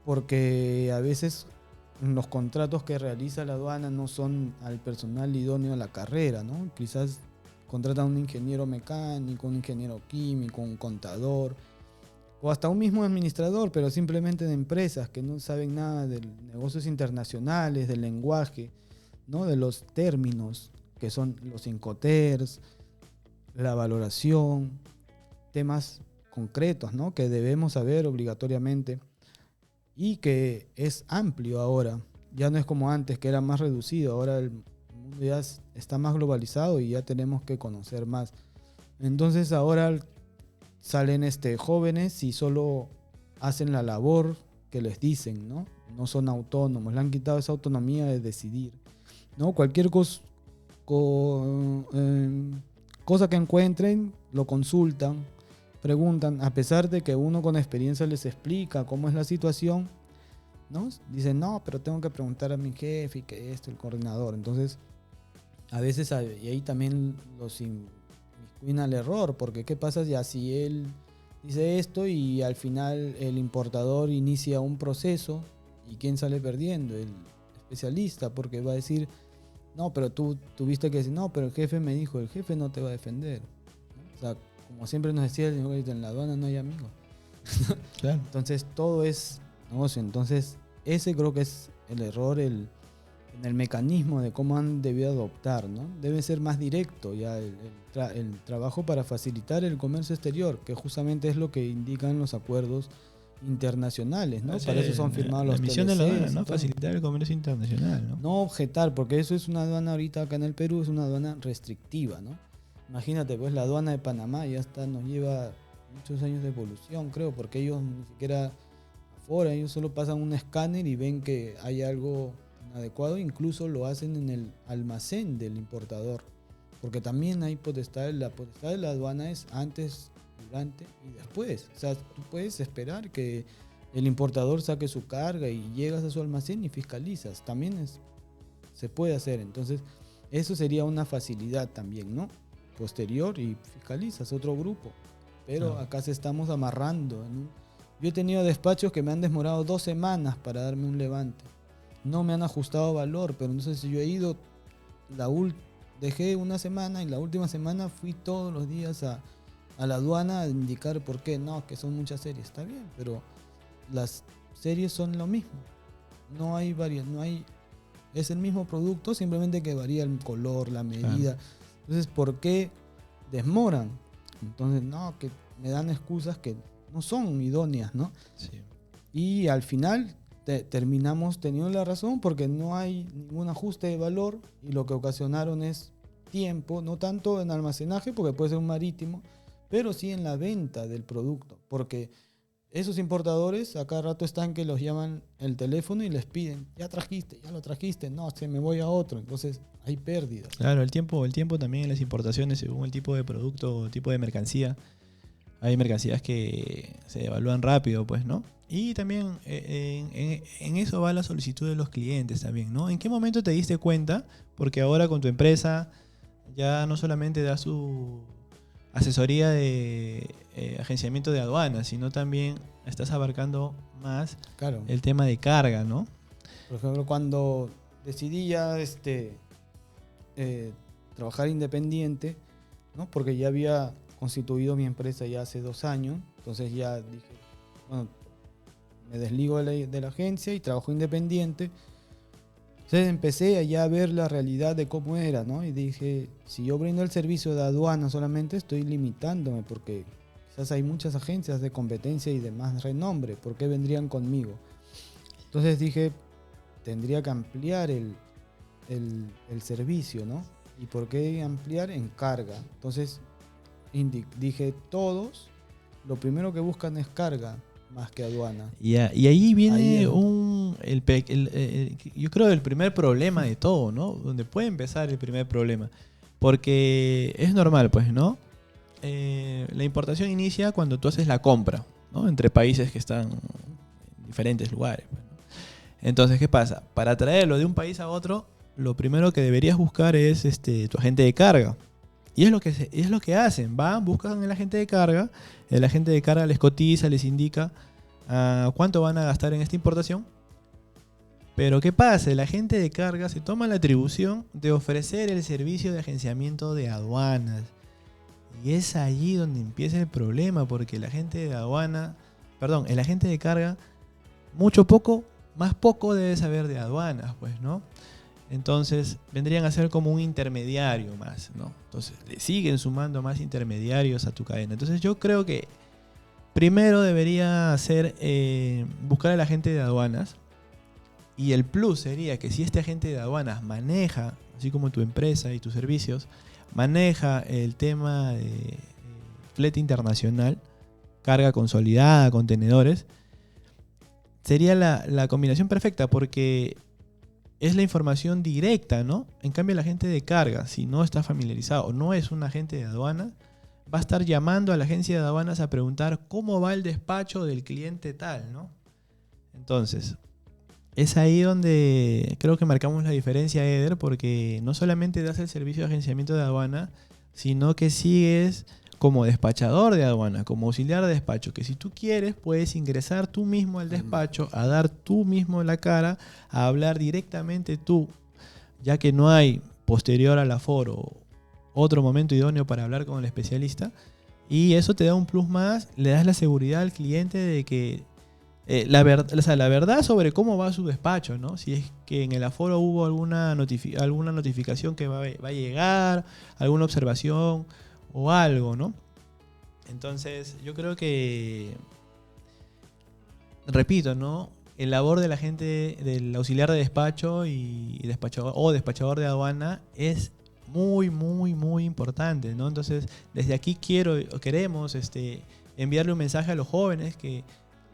porque a veces los contratos que realiza la aduana no son al personal idóneo a la carrera, ¿no? Quizás contratan a un ingeniero mecánico, un ingeniero químico, un contador, o hasta un mismo administrador, pero simplemente de empresas que no saben nada de negocios internacionales, del lenguaje, ¿no? De los términos, que son los Incoterms, la valoración, temas concretos, ¿no? Que debemos saber obligatoriamente y que es amplio ahora. Ya no es como antes, que era más reducido. Ahora el mundo ya está más globalizado y ya tenemos que conocer más. Entonces ahora salen jóvenes y solo hacen la labor que les dicen, ¿no? No son autónomos, le han quitado esa autonomía de decidir, ¿no? Cualquier cosa que encuentren, lo consultan, preguntan, a pesar de que uno con experiencia les explica cómo es la situación, ¿no? Dicen, no, pero tengo que preguntar a mi jefe y que el coordinador. Entonces, a veces, y ahí también los inmiscuyen al error, porque ¿qué pasa si él dice esto y al final el importador inicia un proceso y quién sale perdiendo? El especialista, porque va a decir, no, pero tú tuviste que decir, no, pero el jefe me dijo, el jefe no te va a defender, ¿no? O sea, como siempre nos decía el señor, en la aduana no hay amigos. Claro. Entonces todo es negocio. Entonces ese creo que es el error en el mecanismo de cómo han debido adoptar, ¿no? Debe ser más directo ya el trabajo para facilitar el comercio exterior, que justamente es lo que indican los acuerdos internacionales, ¿no? Para eso son firmados los la misión de la TLCs, aduana, ¿no? Facilitar el comercio internacional, ¿no? no objetar, porque eso es una aduana ahorita acá en el Perú, es una aduana restrictiva, ¿no? Imagínate, pues la aduana de Panamá ya nos lleva muchos años de evolución, creo, porque ellos ni siquiera afuera, ellos solo pasan un escáner y ven que hay algo inadecuado, incluso lo hacen en el almacén del importador, porque también hay potestad, la potestad de la aduana es antes, durante y después. O sea, tú puedes esperar que el importador saque su carga y llegas a su almacén y fiscalizas. También se puede hacer. Entonces, eso sería una facilidad también, ¿no? Posterior y fiscalizas otro grupo. Pero acá se estamos amarrando. Yo he tenido despachos que me han demorado 2 semanas para darme un levante. No me han ajustado valor, pero entonces yo he ido, dejé una semana y la última semana fui todos los días a la aduana a indicar por qué. No, que son muchas series. Está bien, pero las series son lo mismo. No hay es el mismo producto, simplemente que varía el color, la medida. Claro. Entonces, ¿por qué demoran? Entonces, no, que me dan excusas que no son idóneas, ¿no? Sí. Y al final terminamos teniendo la razón porque no hay ningún ajuste de valor y lo que ocasionaron es tiempo, no tanto en almacenaje porque puede ser un marítimo, pero sí en la venta del producto, porque esos importadores a cada rato están que los llaman el teléfono y les piden, ya lo trajiste, no, me voy a otro, entonces hay pérdidas. Claro, el tiempo también en las importaciones, según el tipo de producto o tipo de mercancía, hay mercancías que se evalúan rápido, pues, ¿no? Y también en eso va la solicitud de los clientes también, ¿no? ¿En qué momento te diste cuenta? Porque ahora con tu empresa ya no solamente das su asesoría de agenciamiento de aduanas, sino también estás abarcando más el tema de carga, ¿no? Por ejemplo, cuando decidí ya trabajar independiente, ¿no? Porque ya había constituido mi empresa ya hace 2 años, entonces ya dije, bueno, me desligo de la agencia y trabajo independiente. Entonces empecé allá a ver la realidad de cómo era, ¿no? Y dije, si yo brindo el servicio de aduana solamente, estoy limitándome porque quizás hay muchas agencias de competencia y de más renombre. ¿Por qué vendrían conmigo? Entonces dije, tendría que ampliar el servicio, ¿no? ¿Y por qué ampliar? En carga. Entonces dije, todos, lo primero que buscan es carga más que aduana. Y ahí viene Ahí es. yo creo el primer problema de todo, ¿no? Donde puede empezar el primer problema. Porque es normal, pues, ¿no? La importación inicia cuando tú haces la compra, ¿no? Entre países que están en diferentes lugares, pues, ¿no? Entonces, ¿qué pasa? Para traerlo de un país a otro, lo primero que deberías buscar es tu agente de carga. Y es lo que hacen. Van, buscan el agente de carga les cotiza, les indica cuánto van a gastar en esta importación. Pero ¿qué pasa? El agente de carga se toma la atribución de ofrecer el servicio de agenciamiento de aduanas. Y es allí donde empieza el problema, porque el agente de carga, más poco debe saber de aduanas, pues, ¿no? Entonces vendrían a ser como un intermediario más, ¿no? Entonces le siguen sumando más intermediarios a tu cadena. Entonces yo creo que primero debería ser buscar al agente de aduanas. Y el plus sería que si este agente de aduanas maneja, así como tu empresa y tus servicios, maneja el tema de flete internacional, carga consolidada, contenedores, sería la combinación perfecta porque es la información directa, ¿no? En cambio, el agente de carga, si no está familiarizado o no es un agente de aduana, va a estar llamando a la agencia de aduanas a preguntar cómo va el despacho del cliente tal, ¿no? Entonces, es ahí donde creo que marcamos la diferencia, Eder, porque no solamente das el servicio de agenciamiento de aduana, sino que sigues como despachador de aduana, como auxiliar de despacho, que si tú quieres puedes ingresar tú mismo al despacho, a dar tú mismo la cara, a hablar directamente tú, ya que no hay posterior al aforo otro momento idóneo para hablar con el especialista, y eso te da un plus más, le das la seguridad al cliente de que la verdad sobre cómo va su despacho, ¿no? Si es que en el aforo hubo alguna notificación que va a llegar, alguna observación o algo, ¿no? Entonces, yo creo que, repito, ¿no? El labor de la gente, del auxiliar de despacho y despachador de aduana es muy, muy, muy importante, ¿no? Entonces, desde aquí queremos enviarle un mensaje a los jóvenes que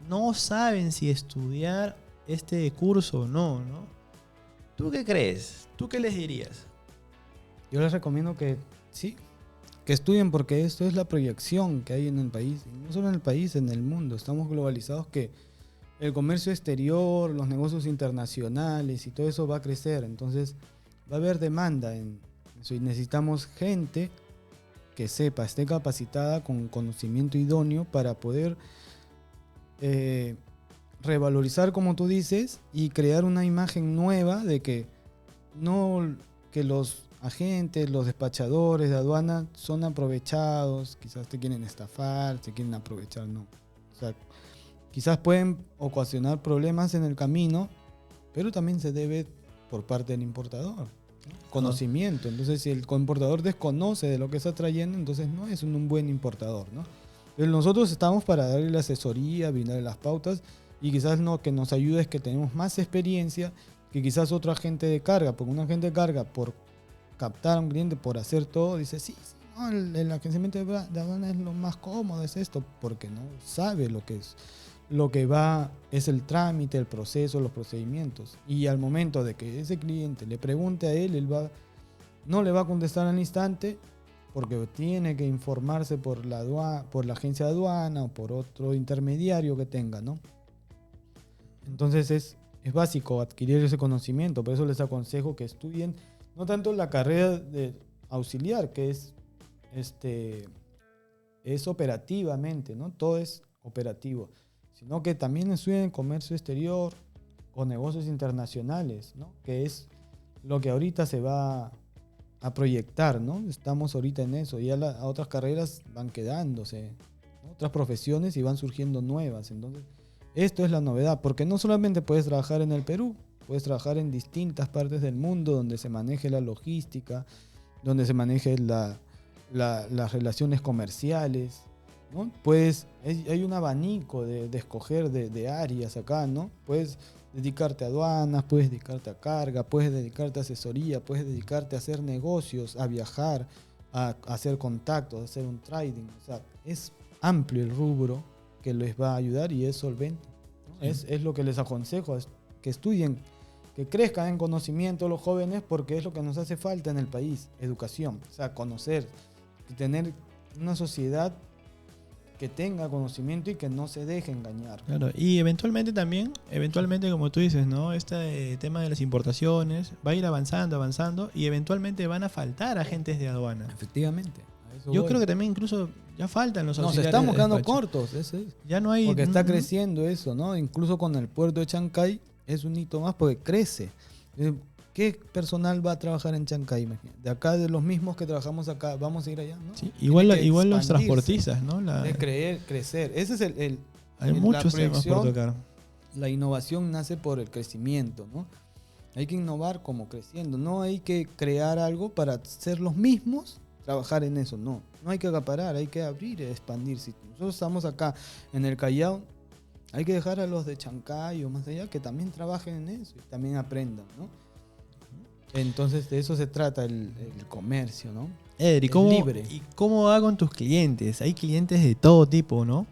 no saben si estudiar este curso o no, ¿no? ¿Tú qué crees? ¿Tú qué les dirías? Yo les recomiendo que sí, que estudien porque esto es la proyección que hay en el país. Y no solo en el país, en el mundo. Estamos globalizados que el comercio exterior, los negocios internacionales y todo eso va a crecer. Entonces va a haber demanda en eso y necesitamos gente que sepa, esté capacitada con conocimiento idóneo para poder revalorizar, como tú dices, y crear una imagen nueva de que no que los agentes, los despachadores de aduana son aprovechados, quizás te quieren estafar, te quieren aprovechar, no. O sea, quizás pueden ocasionar problemas en el camino, pero también se debe por parte del importador, ¿no? Conocimiento. Entonces, si el importador desconoce de lo que está trayendo, entonces no es un buen importador, ¿no? Pero nosotros estamos para darle la asesoría, brindarle las pautas y quizás no que nos ayude es que tenemos más experiencia que quizás otro agente de carga, porque un agente de carga por captar a un cliente, por hacer todo, dice, sí, no, el agenciamiento de aduana es lo más cómodo, es esto, porque no sabe lo que es. Lo que va es el trámite, el proceso, los procedimientos. Y al momento de que ese cliente le pregunte a él no le va a contestar al instante porque tiene que informarse por la agencia de aduana o por otro intermediario que tenga, ¿no? Entonces es básico adquirir ese conocimiento, por eso les aconsejo que estudien no tanto la carrera de auxiliar, que es operativamente, ¿no? Todo es operativo, sino que también estudien comercio exterior o negocios internacionales, ¿no? Que es lo que ahorita se va a proyectar, ¿no? Estamos ahorita en eso, ya otras carreras van quedándose, ¿no? Otras profesiones y van surgiendo nuevas, entonces esto es la novedad, porque no solamente puedes trabajar en el Perú, puedes trabajar en distintas partes del mundo donde se maneje la logística, donde se maneje las relaciones comerciales, ¿no? Hay un abanico de escoger de áreas acá, ¿no? Puedes dedicarte a aduanas, puedes dedicarte a carga, puedes dedicarte a asesoría, puedes dedicarte a hacer negocios, a viajar, a hacer contactos, a hacer un trading. O sea, es amplio el rubro que les va a ayudar y es solvente, ¿no? Sí. Es lo que les aconsejo, es que estudien, que crezcan en conocimiento los jóvenes, porque es lo que nos hace falta en el país, educación, o sea, conocer, tener una sociedad que tenga conocimiento y que no se deje engañar. Claro, y eventualmente también, como tú dices, ¿no? Este tema de las importaciones va a ir avanzando y eventualmente van a faltar agentes de aduana. Efectivamente. A eso Yo voy. creo que también incluso ya faltan los Nos auxiliares estamos de quedando despacho. cortos, eso es. Ya no hay... Porque está creciendo eso, ¿no? Incluso con el puerto de Chancay es un hito más porque crece. ¿Qué personal va a trabajar en Chancay? Imagínate. De acá, de los mismos que trabajamos acá, vamos a ir allá, ¿no? Sí, Tiene que igual los expandirse, transportistas, ¿no? de crecer. Ese es Hay la muchos temas por proyección. tocar. La innovación nace por el crecimiento, ¿no? Hay que innovar como creciendo. No hay que crear algo para ser los mismos, trabajar en eso. No hay que acaparar, hay que abrir y expandir. Si nosotros estamos acá en el Callao, hay que dejar a los de Chancay o más allá que también trabajen en eso y también aprendan, ¿no? Entonces de eso se trata el comercio, ¿no? Eder, Es libre. ¿y cómo va con tus clientes? Hay clientes de todo tipo, ¿no?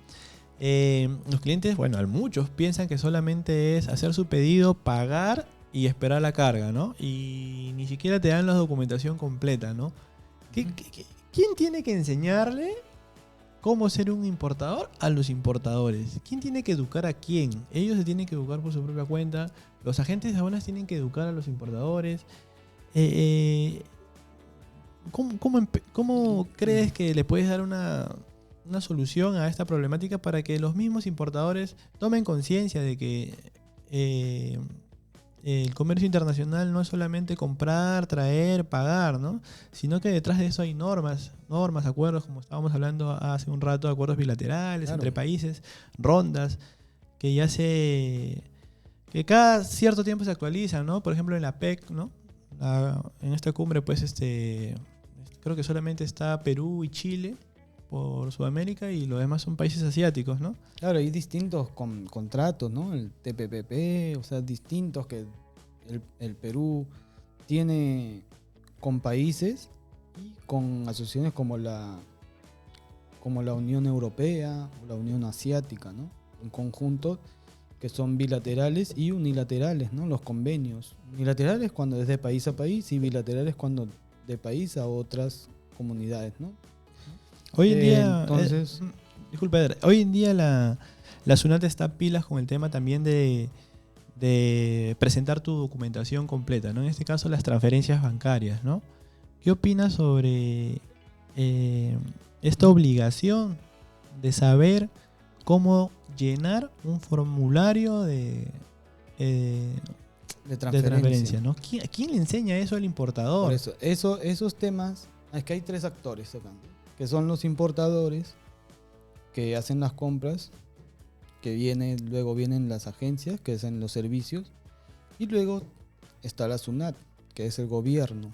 Los clientes, bueno, muchos piensan que solamente es hacer su pedido, pagar y esperar la carga, ¿no? Y ni siquiera te dan la documentación completa, ¿no? ¿Quién tiene que enseñarle cómo ser un importador a los importadores? ¿Quién tiene que educar a quién? Ellos se tienen que educar por su propia cuenta. Los agentes de aduanas tienen que educar a los importadores. ¿Cómo crees que le puedes dar una solución a esta problemática para que los mismos importadores tomen conciencia de que el comercio internacional no es solamente comprar, traer, pagar, ¿no? Sino que detrás de eso hay normas, acuerdos, como estábamos hablando hace un rato, acuerdos bilaterales, Claro. entre países, rondas, que que cada cierto tiempo se actualizan, ¿no? Por ejemplo, en la PEC, ¿no? En esta cumbre, pues, creo que solamente está Perú y Chile por Sudamérica y los demás son países asiáticos, ¿no? Claro, hay distintos contratos, ¿no? El TPPP, o sea, distintos que el Perú tiene con países y con asociaciones como la Unión Europea o la Unión Asiática, ¿no? En conjunto que son bilaterales y unilaterales, ¿no? Los convenios. Unilaterales cuando es de país a país y bilaterales cuando de país a otras comunidades, ¿no? Hoy en día, entonces, disculpa, Eder, hoy en día la SUNAT está pilas con el tema también de presentar tu documentación completa, ¿no? En este caso, las transferencias bancarias, ¿no? ¿Qué opinas sobre esta obligación de saber cómo llenar un formulario de transferencia, ¿no? ¿A quién le enseña eso al importador? por eso, esos temas, es que hay tres actores acá, ¿no? Que son los importadores que hacen las compras, luego vienen las agencias que hacen los servicios y luego está la SUNAT, que es el gobierno,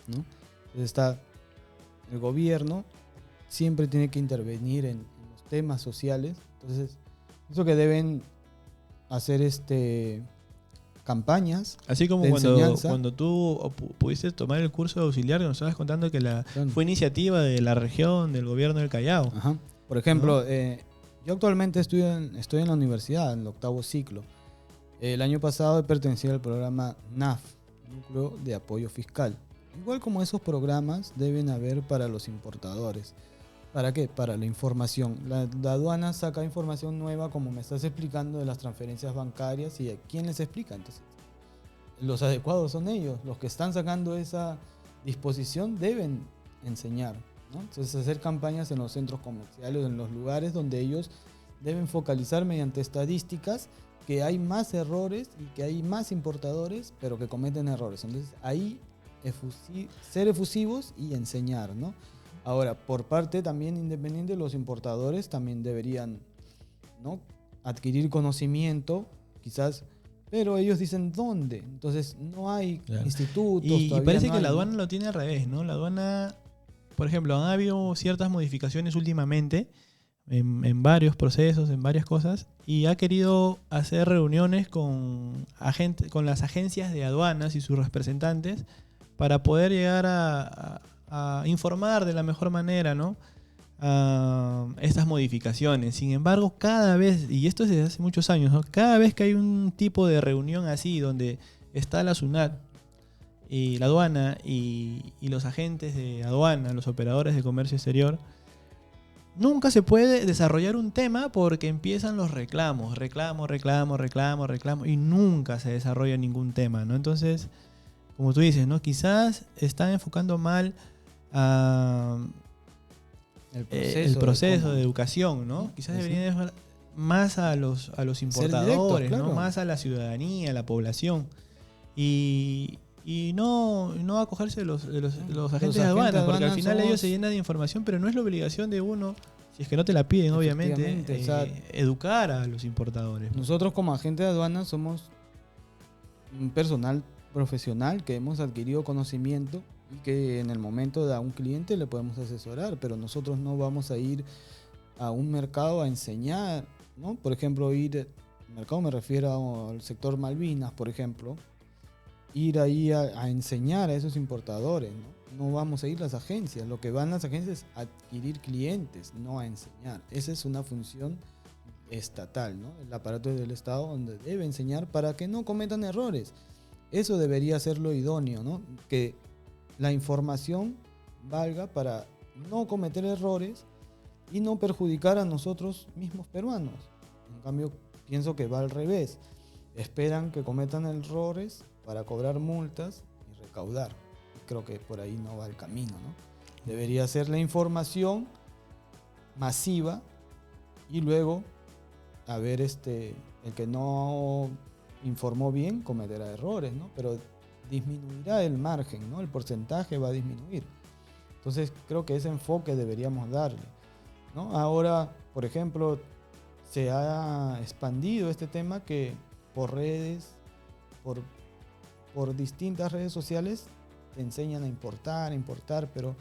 ¿no? Entonces está el gobierno, siempre tiene que intervenir en los temas sociales. Entonces, eso que deben hacer campañas. Así como de enseñanza. cuando tú pudiste tomar el curso de auxiliar, que nos estabas contando que Claro. fue iniciativa de la región, del gobierno del Callao. Ajá. Por ejemplo, yo actualmente estoy en la universidad, en el 8º ciclo. El año pasado he pertenecido al programa NAF, Núcleo de Apoyo Fiscal. Igual como esos programas deben haber para los importadores. ¿Para qué? Para la información. La aduana saca información nueva, como me estás explicando, de las transferencias bancarias. ¿Y quién les explica? Entonces, los adecuados son ellos. Los que están sacando esa disposición deben enseñar, ¿no? Entonces, hacer campañas en los centros comerciales, en los lugares donde ellos deben focalizar mediante estadísticas que hay más errores y que hay más importadores, pero que cometen errores. Entonces, ahí ser efusivos y enseñar, ¿no? Ahora, por parte también independiente, los importadores también deberían, ¿no?, adquirir conocimiento, quizás, Pero ellos dicen dónde. Entonces no hay institutos. Y todavía parece no que hay, la ¿no? aduana lo tiene al revés, ¿no? La aduana, por ejemplo, han habido ciertas modificaciones últimamente en varios procesos, en varias cosas, y ha querido hacer reuniones con las agencias de aduanas y sus representantes para poder llegar a informar de la mejor manera, ¿no? Estas modificaciones. Sin embargo, cada vez, y esto es desde hace muchos años, ¿no? Cada vez que hay un tipo de reunión así donde está la SUNAT y la aduana y los agentes de aduana, los operadores de comercio exterior, nunca se puede desarrollar un tema porque empiezan los reclamos, reclamo, y nunca se desarrolla ningún tema, ¿no? Entonces, como tú dices, ¿no? Quizás están enfocando mal a el proceso de educación, ¿no? Quizás deberían dejar más a los importadores, directos, ¿no? claro. Más a la ciudadanía, a la población. Y no acogerse de los agentes de aduana, porque al final ellos se llenan de información, pero no es la obligación de uno, si es que no te la piden, obviamente, O sea, educar a los importadores. nosotros como agentes de aduana somos un personal profesional que hemos adquirido conocimiento y que en el momento de a un cliente le podemos asesorar, pero nosotros no vamos a ir a un mercado a enseñar, ¿no? Por ejemplo, mercado me refiero al sector Malvinas, por ejemplo, ir ahí a enseñar a esos importadores, ¿no? No vamos a ir a las agencias, lo que van las agencias es adquirir clientes, no a enseñar. Esa es una función estatal, ¿no? El aparato del Estado donde debe enseñar para que no cometan errores. Eso debería ser lo idóneo, ¿no? Que la información valga para no cometer errores y no perjudicar a nosotros mismos peruanos. En cambio, pienso que va al revés. Esperan que cometan errores para cobrar multas y recaudar. Creo que por ahí no va el camino, ¿no? Debería ser la información masiva y luego, a ver, el que no informó bien cometerá errores, ¿no? Pero disminuirá el margen, ¿no? El porcentaje va a disminuir. Entonces creo que ese enfoque deberíamos darle, ¿no? Ahora, por ejemplo, se ha expandido este tema que por redes, por distintas redes sociales, te enseñan a importar, pero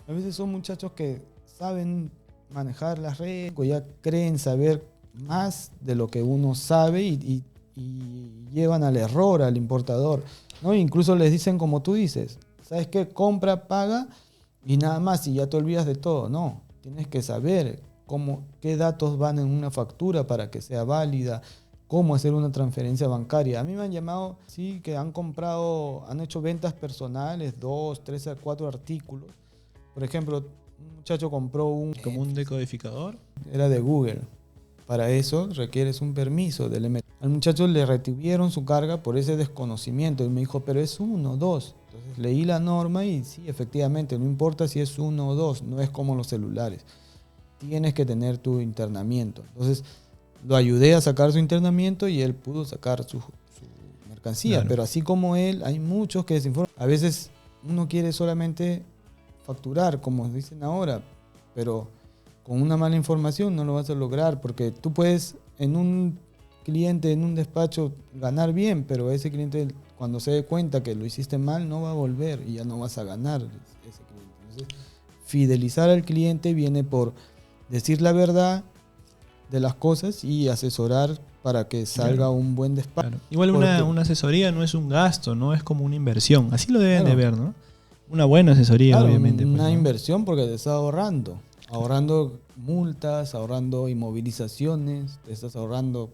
a veces son muchachos que saben manejar las redes, o ya creen saber más de lo que uno sabe y llevan al error al importador, ¿no? Incluso les dicen, como tú dices, ¿sabes qué? Compra, paga y nada más, y ya te olvidas de todo. No, tienes que saber qué datos van en una factura para que sea válida, cómo hacer una transferencia bancaria. A mí me han llamado, sí, que han hecho ventas personales, 2, 3 a 4 artículos. Por ejemplo, un muchacho compró Como un decodificador. era de Google. Para eso requieres un permiso del MT. Al muchacho le retuvieron su carga por ese desconocimiento. Y me dijo, pero es 1 o 2. Entonces leí la norma y sí, efectivamente, no importa si es 1 o 2, no es como los celulares. Tienes que tener tu internamiento. Entonces lo ayudé a sacar su internamiento y él pudo sacar su mercancía. Claro. Pero así como él, hay muchos que desinforman. A veces uno quiere solamente facturar, como dicen ahora, pero con una mala información no lo vas a lograr, porque tú puedes en un cliente, en un despacho, ganar bien, pero ese cliente, cuando se dé cuenta que lo hiciste mal, no va a volver y ya no vas a ganar ese cliente. Entonces, fidelizar al cliente viene por decir la verdad de las cosas y asesorar para que salga un buen despacho. Claro. Igual una asesoría no es un gasto, no es como una inversión. Así lo deben Claro. de ver, ¿no? Una buena asesoría, Claro, obviamente. una pues, ¿no? inversión porque te estás ahorrando multas, ahorrando inmovilizaciones, te estás ahorrando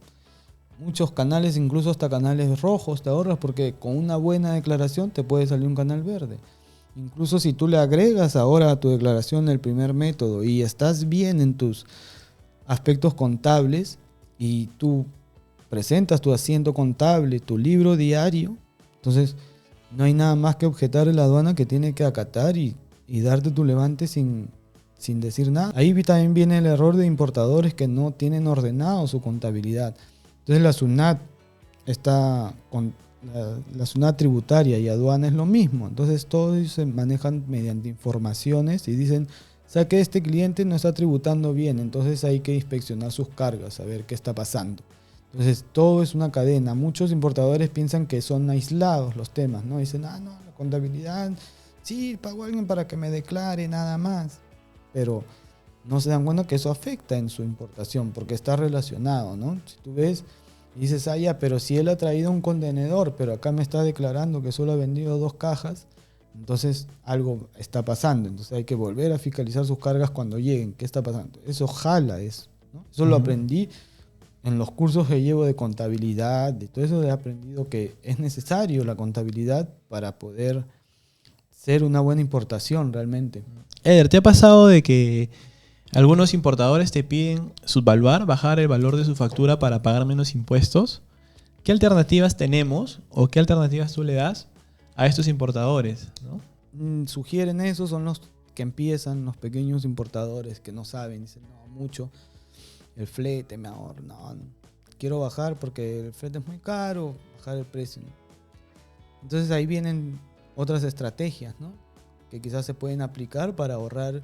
muchos canales, incluso hasta canales rojos te ahorras, porque con una buena declaración te puede salir un canal verde. Incluso si tú le agregas ahora a tu declaración el primer método y estás bien en tus aspectos contables y tú presentas tu asiento contable, tu libro diario, entonces no hay nada más que objetar en la aduana, que tiene que acatar y darte tu levante sin decir nada. Ahí también viene el error de importadores que no tienen ordenado su contabilidad. Entonces la SUNAT la SUNAT tributaria y aduana es lo mismo. Entonces todos se manejan mediante informaciones y dicen, ¿sabe que este cliente no está tributando bien? Entonces hay que inspeccionar sus cargas, a ver qué está pasando. Entonces, todo es una cadena. Muchos importadores piensan que son aislados los temas, ¿no? Dicen, no, la contabilidad, sí, pago a alguien para que me declare, nada más. Pero no se dan cuenta que eso afecta en su importación, porque está relacionado, ¿no? Si tú ves y dices, ya, pero si él ha traído un contenedor, pero acá me está declarando que solo ha vendido 2 cajas, entonces algo está pasando. Entonces hay que volver a fiscalizar sus cargas cuando lleguen. ¿Qué está pasando? Eso jala eso, ¿no? Eso lo aprendí en los cursos que llevo de contabilidad, de todo eso he aprendido que es necesario la contabilidad para poder ser una buena importación realmente. Eder, ¿te ha pasado de que algunos importadores te piden subvaluar, bajar el valor de su factura para pagar menos impuestos? ¿Qué alternativas tenemos o qué alternativas tú le das a estos importadores, ¿no? Sugieren eso, son los que empiezan, los pequeños importadores que no saben, dicen, no, mucho, el flete me ahorra, no, quiero bajar porque el flete es muy caro, bajar el precio, ¿no? Entonces ahí vienen otras estrategias, ¿no? Que quizás se pueden aplicar para ahorrar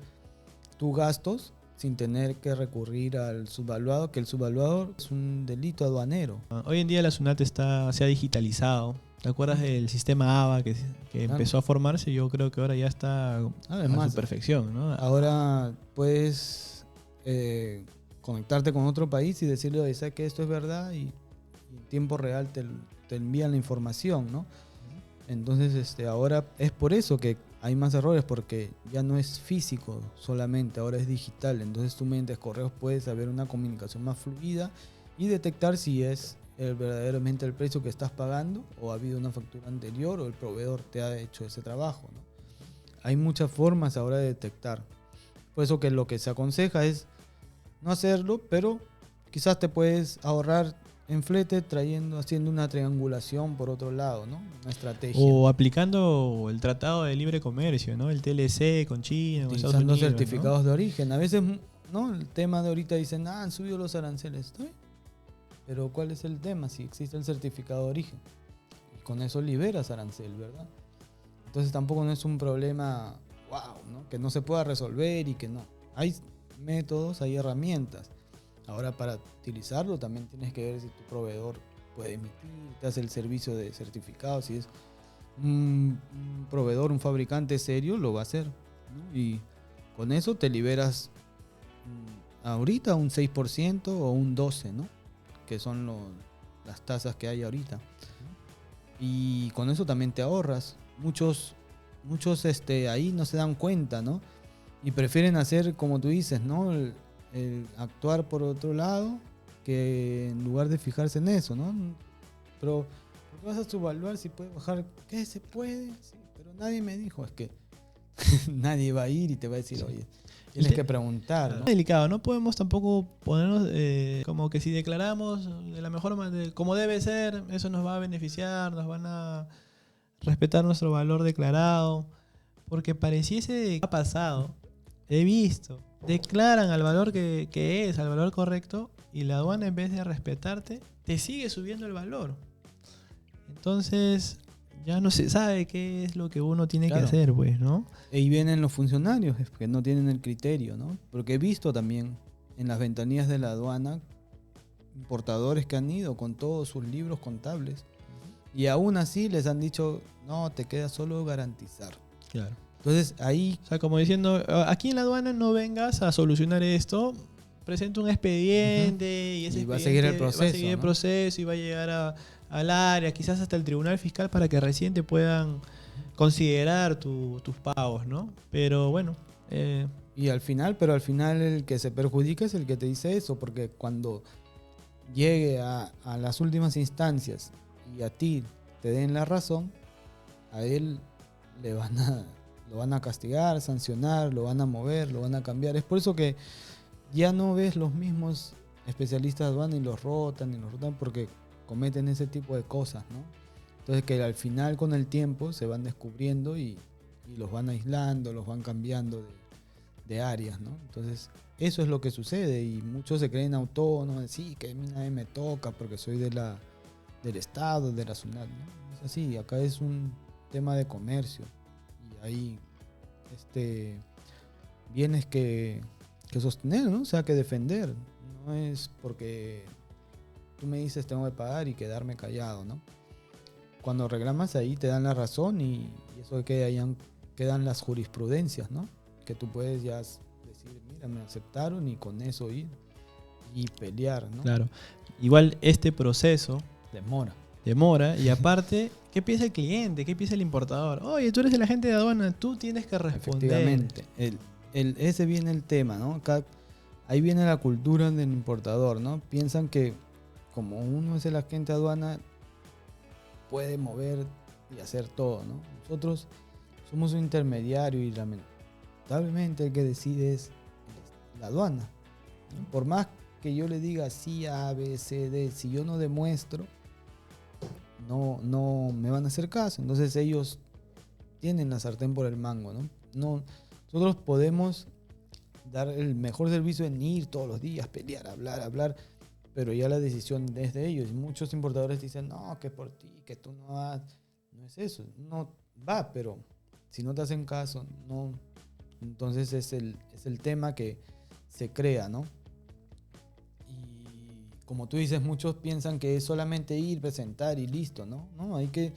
tus gastos sin tener que recurrir al subvaluado, que el subvaluado es un delito aduanero. Hoy en día la SUNAT se ha digitalizado. ¿Te acuerdas del sistema ABA que empezó a formarse? Yo creo que ahora ya está a su perfección, ¿no? Ahora puedes conectarte con otro país y decirle, oye, ¿sabes que esto es verdad? Y en tiempo real te envían la información, ¿no? Entonces ahora es por eso que hay más errores, porque ya no es físico solamente, ahora es digital. Entonces tú mediante correos puedes haber una comunicación más fluida y detectar si es verdaderamente el precio que estás pagando o ha habido una factura anterior o el proveedor te ha hecho ese trabajo, ¿no? Hay muchas formas ahora de detectar. Por eso que lo que se aconseja es no hacerlo, pero quizás te puedes ahorrar en flete haciendo una triangulación por otro lado, ¿no? Una estrategia. O aplicando el Tratado de Libre Comercio, ¿no? El TLC con China, con Estados Unidos, certificados, ¿no? de origen. A veces, ¿no? El tema de ahorita dicen, han subido los aranceles. ¿Está bien? Pero ¿cuál es el tema? Si existe el certificado de origen. Y con eso liberas arancel, ¿verdad? Entonces tampoco no es un problema, wow, ¿no? Que no se pueda resolver y que no. Hay métodos, hay herramientas. Ahora para utilizarlo también tienes que ver si tu proveedor puede emitir, te hace el servicio de certificado. Si es un proveedor, un fabricante serio, lo va a hacer, ¿no? Y con eso te liberas ahorita un 6% o un 12%, ¿no? Que son las tasas que hay ahorita. Y con eso también te ahorras. Muchos ahí no se dan cuenta, ¿no? Y prefieren hacer, como tú dices, ¿no? El actuar por otro lado, que en lugar de fijarse en eso, ¿no? Pero ¿por qué vas a subvaluar si puede bajar? ¿Qué se puede? Sí, pero nadie me dijo. Es que nadie va a ir y te va a decir, oye, tienes que preguntar, ¿no? Es delicado, no podemos tampoco ponernos como que si declaramos de la mejor manera, como debe ser, eso nos va a beneficiar, nos van a respetar nuestro valor declarado, porque pareciese que ha pasado, he visto, declaran al valor que es, al valor correcto, y la aduana en vez de respetarte, te sigue subiendo el valor. Entonces ya no se sabe qué es lo que uno tiene que hacer, pues, ¿no? Y vienen los funcionarios que no tienen el criterio, ¿no? Porque he visto también en las ventanillas de la aduana importadores que han ido con todos sus libros contables y aún así les han dicho, no, te queda solo garantizar. Claro. Entonces ahí... O sea, como diciendo, aquí en la aduana no vengas a solucionar esto, presenta un expediente y ese expediente va a seguir el proceso, va a seguir el proceso y va a llegar al área, quizás hasta el tribunal fiscal para que recién te puedan considerar tus pagos, ¿no? Pero bueno. Al final el que se perjudica es el que te dice eso, porque cuando llegue a las últimas instancias y a ti te den la razón, a él lo van a castigar, sancionar, lo van a mover, lo van a cambiar. Es por eso que ya no ves los mismos especialistas de aduana y los rotan porque cometen ese tipo de cosas, ¿no? Entonces que al final con el tiempo se van descubriendo y los van aislando, los van cambiando de áreas, ¿no? Entonces eso es lo que sucede y muchos se creen autónomos, sí, que a mí nadie me toca porque soy del Estado, de la SUNAT, ¿no? Es así, acá es un tema de comercio y hay bienes que sostener, ¿no? O sea, que defender. No es porque tú me dices tengo que pagar y quedarme callado, ¿no? Cuando reclamas ahí te dan la razón y eso que quedan las jurisprudencias, ¿no? Que tú puedes ya decir, mira, me aceptaron y con eso ir y pelear, ¿no? Claro. Igual este proceso Demora. y aparte, ¿qué piensa el cliente? ¿Qué piensa el importador? Oye, tú eres el agente de aduana, tú tienes que responder. Efectivamente. Ese viene el tema, ¿no? Ahí viene la cultura del importador, ¿no? Piensan que como uno es el agente de aduana, puede mover y hacer todo, ¿no? Nosotros somos un intermediario y lamentablemente el que decide es la aduana, ¿no? Por más que yo le diga sí A, B, C, D, si yo no demuestro, no me van a hacer caso. Entonces ellos tienen la sartén por el mango, ¿no? Nosotros podemos dar el mejor servicio en ir todos los días, pelear, hablar, pero ya la decisión es de ellos. Muchos importadores dicen, no, que por ti, que tú no vas. No es eso, no va, pero si no te hacen caso, no. Entonces es el tema que se crea, ¿no? Y como tú dices, muchos piensan que es solamente ir, presentar y listo, ¿no? No, hay que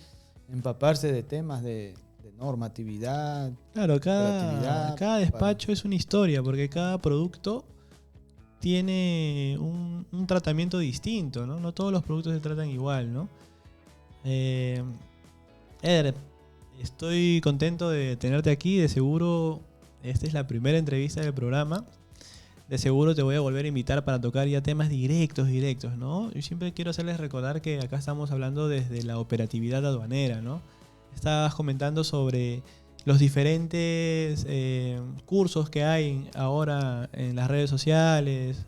empaparse de temas de normatividad. Claro, cada despacho es una historia, porque cada producto tiene un tratamiento distinto, ¿no? No todos los productos se tratan igual, ¿no? Eder, estoy contento de tenerte aquí. De seguro, esta es la primera entrevista del programa. De seguro te voy a volver a invitar para tocar ya temas directos, ¿no? Yo siempre quiero hacerles recordar que acá estamos hablando desde la operatividad aduanera, ¿no? Estabas comentando sobre los diferentes cursos que hay ahora en las redes sociales,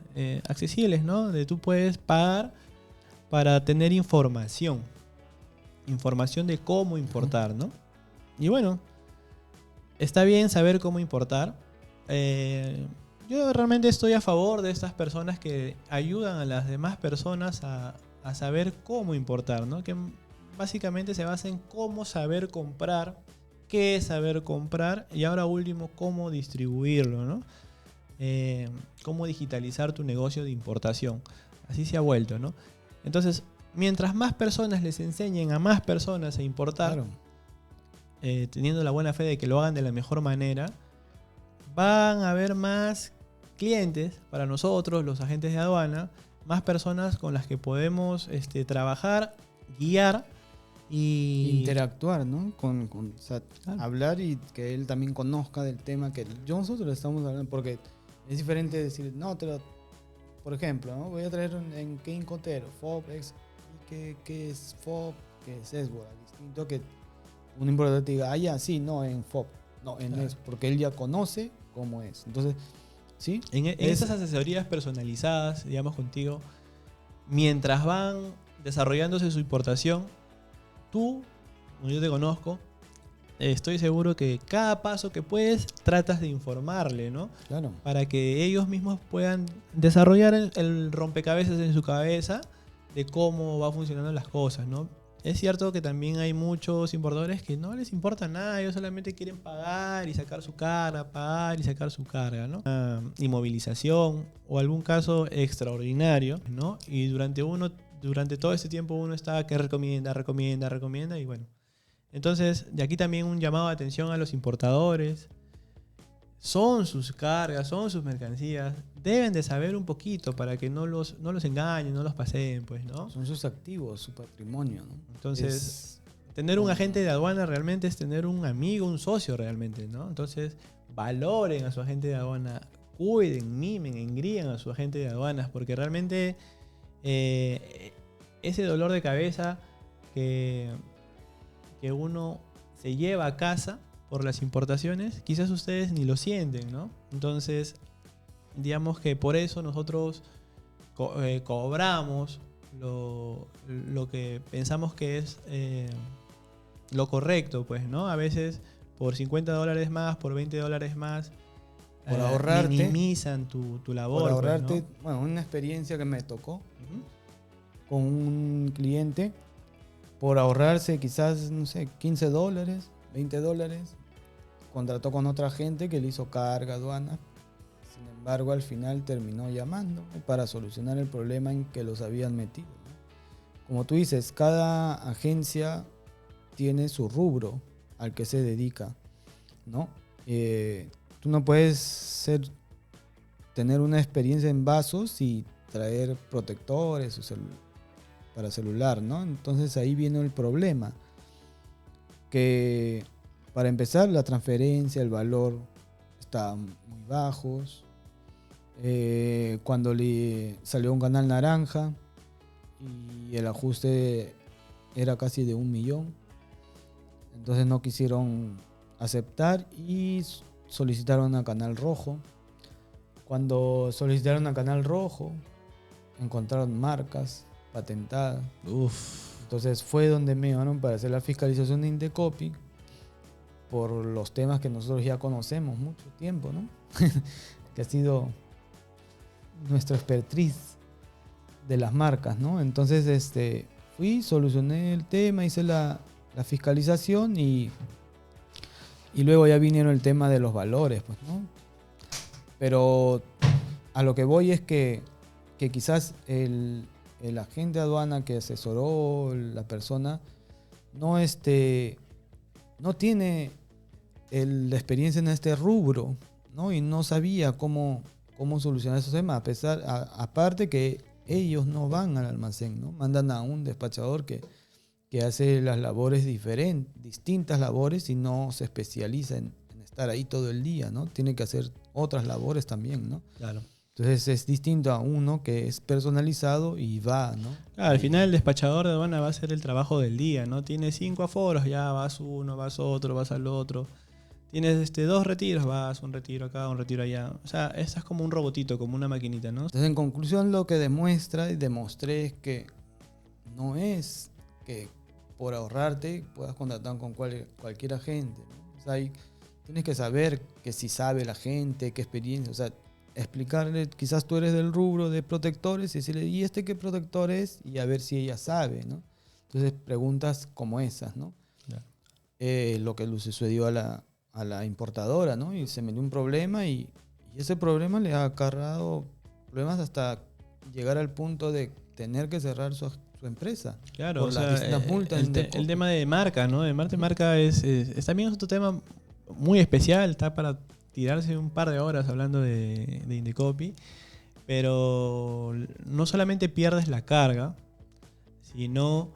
accesibles, ¿no? Donde tú puedes pagar para tener información de cómo importar, ¿no? Y bueno, está bien saber cómo importar. Yo realmente estoy a favor de estas personas que ayudan a las demás personas a saber cómo importar, ¿no? Que básicamente se basa en cómo saber comprar, qué saber comprar y ahora último, cómo distribuirlo, ¿no? Cómo digitalizar tu negocio de importación. Así se ha vuelto, ¿no? Entonces, mientras más personas les enseñen a más personas a importar, Claro. Teniendo la buena fe de que lo hagan de la mejor manera, van a haber más clientes para nosotros, los agentes de aduana, más personas con las que podemos trabajar, guiar y interactuar, ¿no? O sea, claro, hablar y que él también conozca del tema que nosotros le estamos hablando, porque es diferente decir, no, por ejemplo, ¿no? Voy a traer en qué incotero, FOB, qué es FOB, qué es SESBOA, distinto que un importador te diga, ya, sí, no, en FOB, no, en claro. eso, porque él ya conoce cómo es. Entonces, sí, En esas asesorías personalizadas, digamos contigo, mientras van desarrollándose su importación, tú, como yo te conozco, estoy seguro que cada paso que puedes tratas de informarle, ¿no? claro. Para que ellos mismos puedan desarrollar el rompecabezas en su cabeza de cómo va funcionando las cosas, ¿no? Es cierto que también hay muchos importadores que no les importa nada, ellos solamente quieren pagar y sacar su carga, ¿no? Una inmovilización o algún caso extraordinario, ¿no? Y durante todo ese tiempo uno está que recomienda y bueno. Entonces, de aquí también un llamado de atención a los importadores. Son sus cargas, son sus mercancías. Deben de saber un poquito para que no los engañen, no los paseen, pues, ¿no? Son sus activos, su patrimonio, ¿no? Entonces, tener un agente de aduana realmente es tener un amigo, un socio realmente, ¿no? Entonces, valoren a su agente de aduana, cuiden, mimen, engríen a su agente de aduanas, porque realmente ese dolor de cabeza que uno se lleva a casa por las importaciones, quizás ustedes ni lo sienten, ¿no? Entonces, digamos que por eso nosotros cobramos lo que pensamos que es lo correcto, pues, ¿no? A veces por $50 más, por $20 más, Por ahorrarte, minimizan tu labor. por ahorrarte, pues, ¿no? bueno, una experiencia que me tocó Ujú. con un cliente, por ahorrarse quizás, no sé, $15, $20, contrató con otra gente que le hizo carga, aduana. Sin embargo, al final terminó llamando para solucionar el problema en que los habían metido, ¿no? como tú dices, cada agencia tiene su rubro al que se dedica, ¿no? Tú no puedes tener una experiencia en vasos y traer protectores para celular, ¿no? Entonces ahí viene el problema, que para empezar la transferencia, el valor está muy bajos. Cuando le salió un canal naranja y el ajuste era casi de 1 millón, entonces no quisieron aceptar y solicitaron a canal rojo. Cuando solicitaron a canal rojo encontraron marcas patentadas. Entonces fue donde me llamaron para hacer la fiscalización de Indecopi por los temas que nosotros ya conocemos mucho tiempo, ¿no? Que ha sido nuestra expertise de las marcas, ¿no? Entonces fui, solucioné el tema, hice la fiscalización y luego ya vinieron el tema de los valores, pues, ¿no? Pero a lo que voy es que quizás el agente de aduana que asesoró la persona no tiene la experiencia en este rubro, ¿no? Y no sabía cómo solucionar esos temas, aparte que ellos no van al almacén, ¿no? Mandan a un despachador que hace las labores distintas labores y no se especializa en estar ahí todo el día, ¿no? Tiene que hacer otras labores también, ¿no? Claro. Entonces es distinto a uno que es personalizado y va, ¿no? Claro, al final el despachador de aduana va a hacer el trabajo del día, ¿no? Tiene 5 aforos, ya vas uno, vas otro, vas al otro. Tienes 2 retiros, vas un retiro acá, un retiro allá. O sea, esa es como un robotito, como una maquinita, ¿no? Entonces, en conclusión, lo que demostré es que no es que por ahorrarte puedas contratar con cualquier agente, ¿no? O sea, tienes que saber que si sabe la gente, qué experiencia, o sea, explicarle, quizás tú eres del rubro de protectores y decirle, ¿y qué protector es? Y a ver si ella sabe, ¿no? Entonces, preguntas como esas, ¿no? Claro. Lo que le sucedió a la importadora, ¿no? Y se metió un problema y ese problema le ha acarreado problemas hasta llegar al punto de tener que cerrar su empresa. Claro, por o las sea, distintas multas. el tema de marca, ¿no? De marca es también es otro tema muy especial, está para tirarse un par de horas hablando de Indecopi, pero no solamente pierdes la carga, sino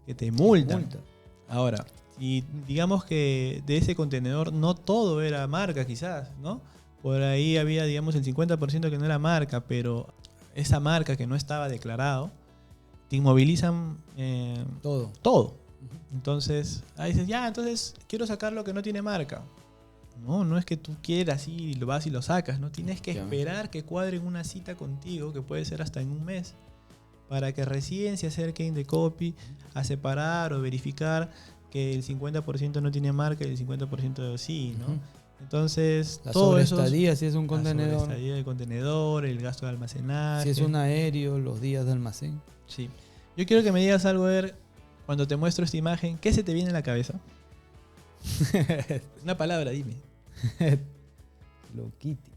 que te multan. Ahora, y digamos que de ese contenedor no todo era marca quizás, ¿no? Por ahí había, digamos, el 50% que no era marca, pero esa marca que no estaba declarado, te inmovilizan todo. Entonces, ahí dices, ya, entonces quiero sacar lo que no tiene marca. No es que tú quieras y lo vas y lo sacas, ¿no? Tienes que esperar que cuadren una cita contigo, que puede ser hasta en un mes, para que recién se acerque Indecopi a separar o verificar que el 50% no tiene marca y el 50% sí, ¿no? Entonces, todo eso. La sobreestadía, si es un contenedor. La sobreestadía del contenedor, el gasto de almacenaje. Si es un aéreo, los días de almacén. Sí. Yo quiero que me digas algo, Eder, cuando te muestro esta imagen, ¿qué se te viene a la cabeza? Una palabra, dime. Loquiti.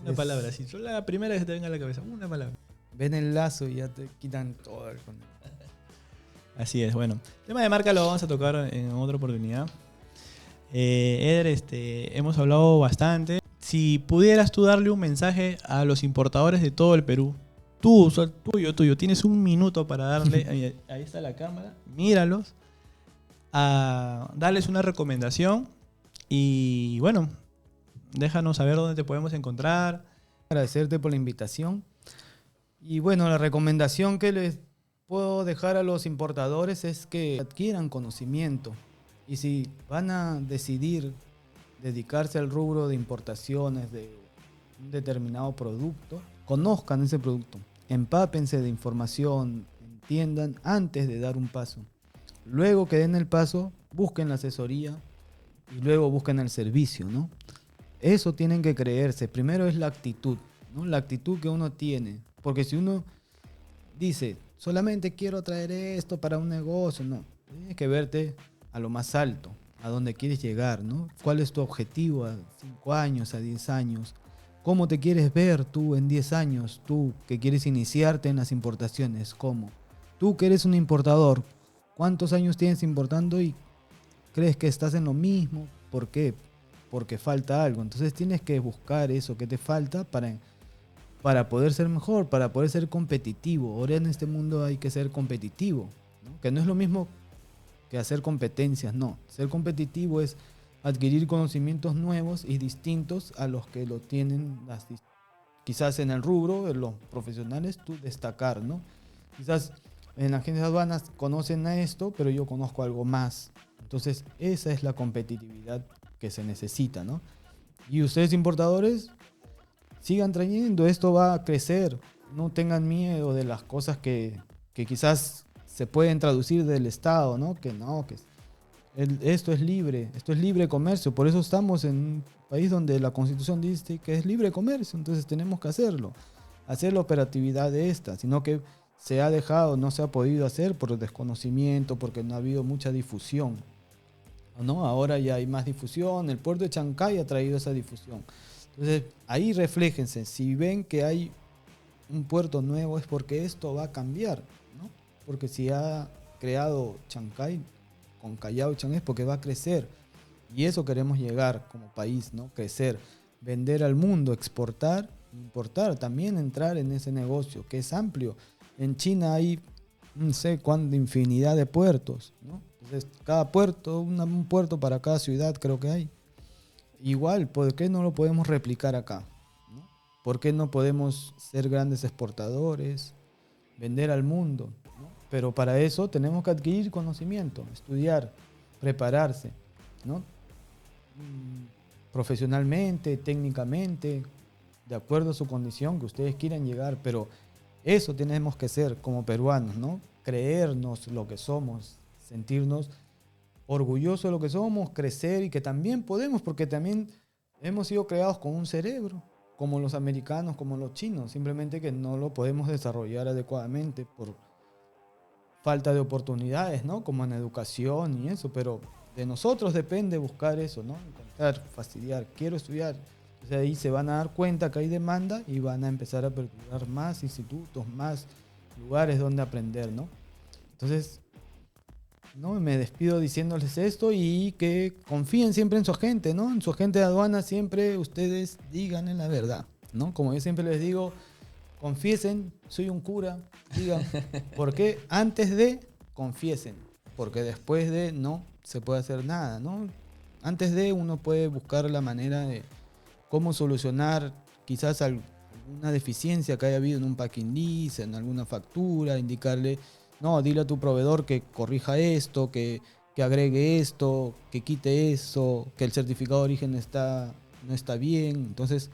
Una palabra, sí. Solo la primera que se te venga a la cabeza. Una palabra. Ven el lazo y ya te quitan todo el contenedor. Así es, bueno. El tema de marca lo vamos a tocar en otra oportunidad. Eder, hemos hablado bastante. Si pudieras tú darle un mensaje a los importadores de todo el Perú, tuyo, tienes un minuto para darle, ahí está la cámara, míralos, a darles una recomendación y bueno, déjanos saber dónde te podemos encontrar. Agradecerte por la invitación. Y bueno, la recomendación que les puedo dejar a los importadores es que adquieran conocimiento. Y si van a decidir dedicarse al rubro de importaciones de un determinado producto, conozcan ese producto, empápense de información, entiendan antes de dar un paso. Luego que den el paso, busquen la asesoría y luego busquen el servicio, ¿no? Eso tienen que creerse. Primero es la actitud, ¿no? La actitud que uno tiene. Porque si uno dice, solamente quiero traer esto para un negocio, no. Tienes que verte a lo más alto, a donde quieres llegar, ¿no? ¿Cuál es tu objetivo a 5 años, a 10 años? ¿Cómo te quieres ver tú en 10 años? Tú que quieres iniciarte en las importaciones, ¿cómo? Tú que eres un importador, ¿cuántos años tienes importando y crees que estás en lo mismo? ¿Por qué? Porque falta algo. Entonces tienes que buscar eso que te falta para poder ser mejor, para poder ser competitivo. Ahora en este mundo hay que ser competitivo, ¿no? Que no es lo mismo que hacer competencias, no. Ser competitivo es adquirir conocimientos nuevos y distintos a los que lo tienen quizás en el rubro de los profesionales, tú destacar, ¿no? Quizás en la agencia de aduanas conocen a esto, pero yo conozco algo más. Entonces esa es la competitividad que se necesita, ¿no? Y ustedes importadores, sigan trayendo, esto va a crecer. No tengan miedo de las cosas que quizás se pueden traducir del Estado, ¿no? Esto es libre comercio. Por eso estamos en un país donde la Constitución dice que es libre comercio. Entonces tenemos que hacer la operatividad de esta, sino que se ha dejado, no se ha podido hacer por desconocimiento, porque no ha habido mucha difusión, ¿no? Ahora ya hay más difusión, el puerto de Chancay ha traído esa difusión. Entonces ahí refléjense, si ven que hay un puerto nuevo es porque esto va a cambiar, ¿no? Porque si ha creado Chancay con Callao y Changé es porque va a crecer, y eso queremos llegar como país, ¿no? Crecer, vender al mundo, exportar, importar, también entrar en ese negocio que es amplio. En China hay no sé cuánta infinidad de puertos, ¿no? Entonces cada puerto, un puerto para cada ciudad creo que hay. Igual, ¿por qué no lo podemos replicar acá? ¿No? ¿Por qué no podemos ser grandes exportadores, vender al mundo? ¿No? Pero para eso tenemos que adquirir conocimiento, estudiar, prepararse, ¿no? Profesionalmente, técnicamente, de acuerdo a su condición que ustedes quieran llegar, pero eso tenemos que ser como peruanos, ¿no? Creernos lo que somos, sentirnos orgullosos de lo que somos, crecer y que también podemos, porque también hemos sido creados con un cerebro, como los americanos, como los chinos, simplemente que no lo podemos desarrollar adecuadamente por falta de oportunidades, ¿no? Como en educación y eso, pero de nosotros depende buscar eso, ¿no? Encontrar, fastidiar, quiero estudiar. Entonces ahí se van a dar cuenta que hay demanda y van a empezar a aperturar más institutos, más lugares donde aprender, ¿no? Entonces, ¿no? Me despido diciéndoles esto y que confíen siempre en su agente, ¿no? En su agente de aduana siempre ustedes díganle la verdad, ¿no? Como yo siempre les digo, confiesen, soy un cura, digan, porque antes de, confiesen, porque después de no se puede hacer nada, ¿no? Antes de uno puede buscar la manera de cómo solucionar quizás alguna deficiencia que haya habido en un packing list, en alguna factura, indicarle, no, dile a tu proveedor que corrija esto, que agregue esto, que quite eso, que el certificado de origen no está bien. Entonces,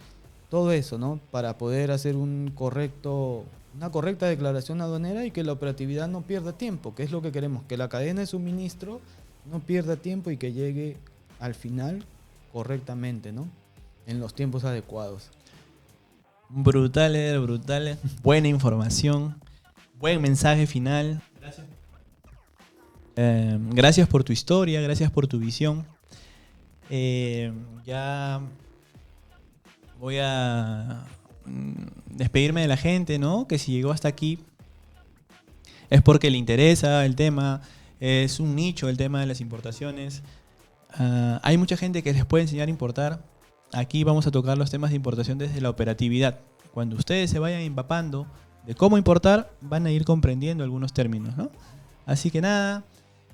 todo eso, ¿no? Para poder hacer una correcta declaración aduanera y que la operatividad no pierda tiempo, que es lo que queremos, que la cadena de suministro no pierda tiempo y que llegue al final correctamente, ¿no? En los tiempos adecuados. Brutal, Eder, brutal. Buena información. Buen mensaje final. Gracias. Gracias por tu historia, gracias por tu visión. Ya voy a despedirme de la gente, ¿no? Que si llegó hasta aquí es porque le interesa el tema. Es un nicho el tema de las importaciones. Hay mucha gente que les puede enseñar a importar. Aquí vamos a tocar los temas de importación desde la operatividad. Cuando ustedes se vayan empapando de cómo importar, van a ir comprendiendo algunos términos, ¿no? Así que nada,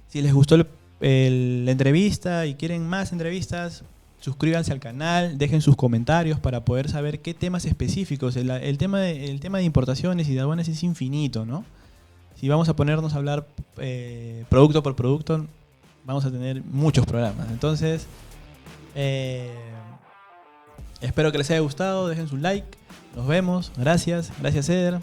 si les gustó la entrevista y quieren más entrevistas, suscríbanse al canal, dejen sus comentarios para poder saber qué temas específicos. El tema de importaciones y de aduanas es infinito, ¿no? Si vamos a ponernos a hablar producto por producto, vamos a tener muchos programas. Entonces, espero que les haya gustado, dejen su like. Nos vemos. Gracias. Gracias, Eder.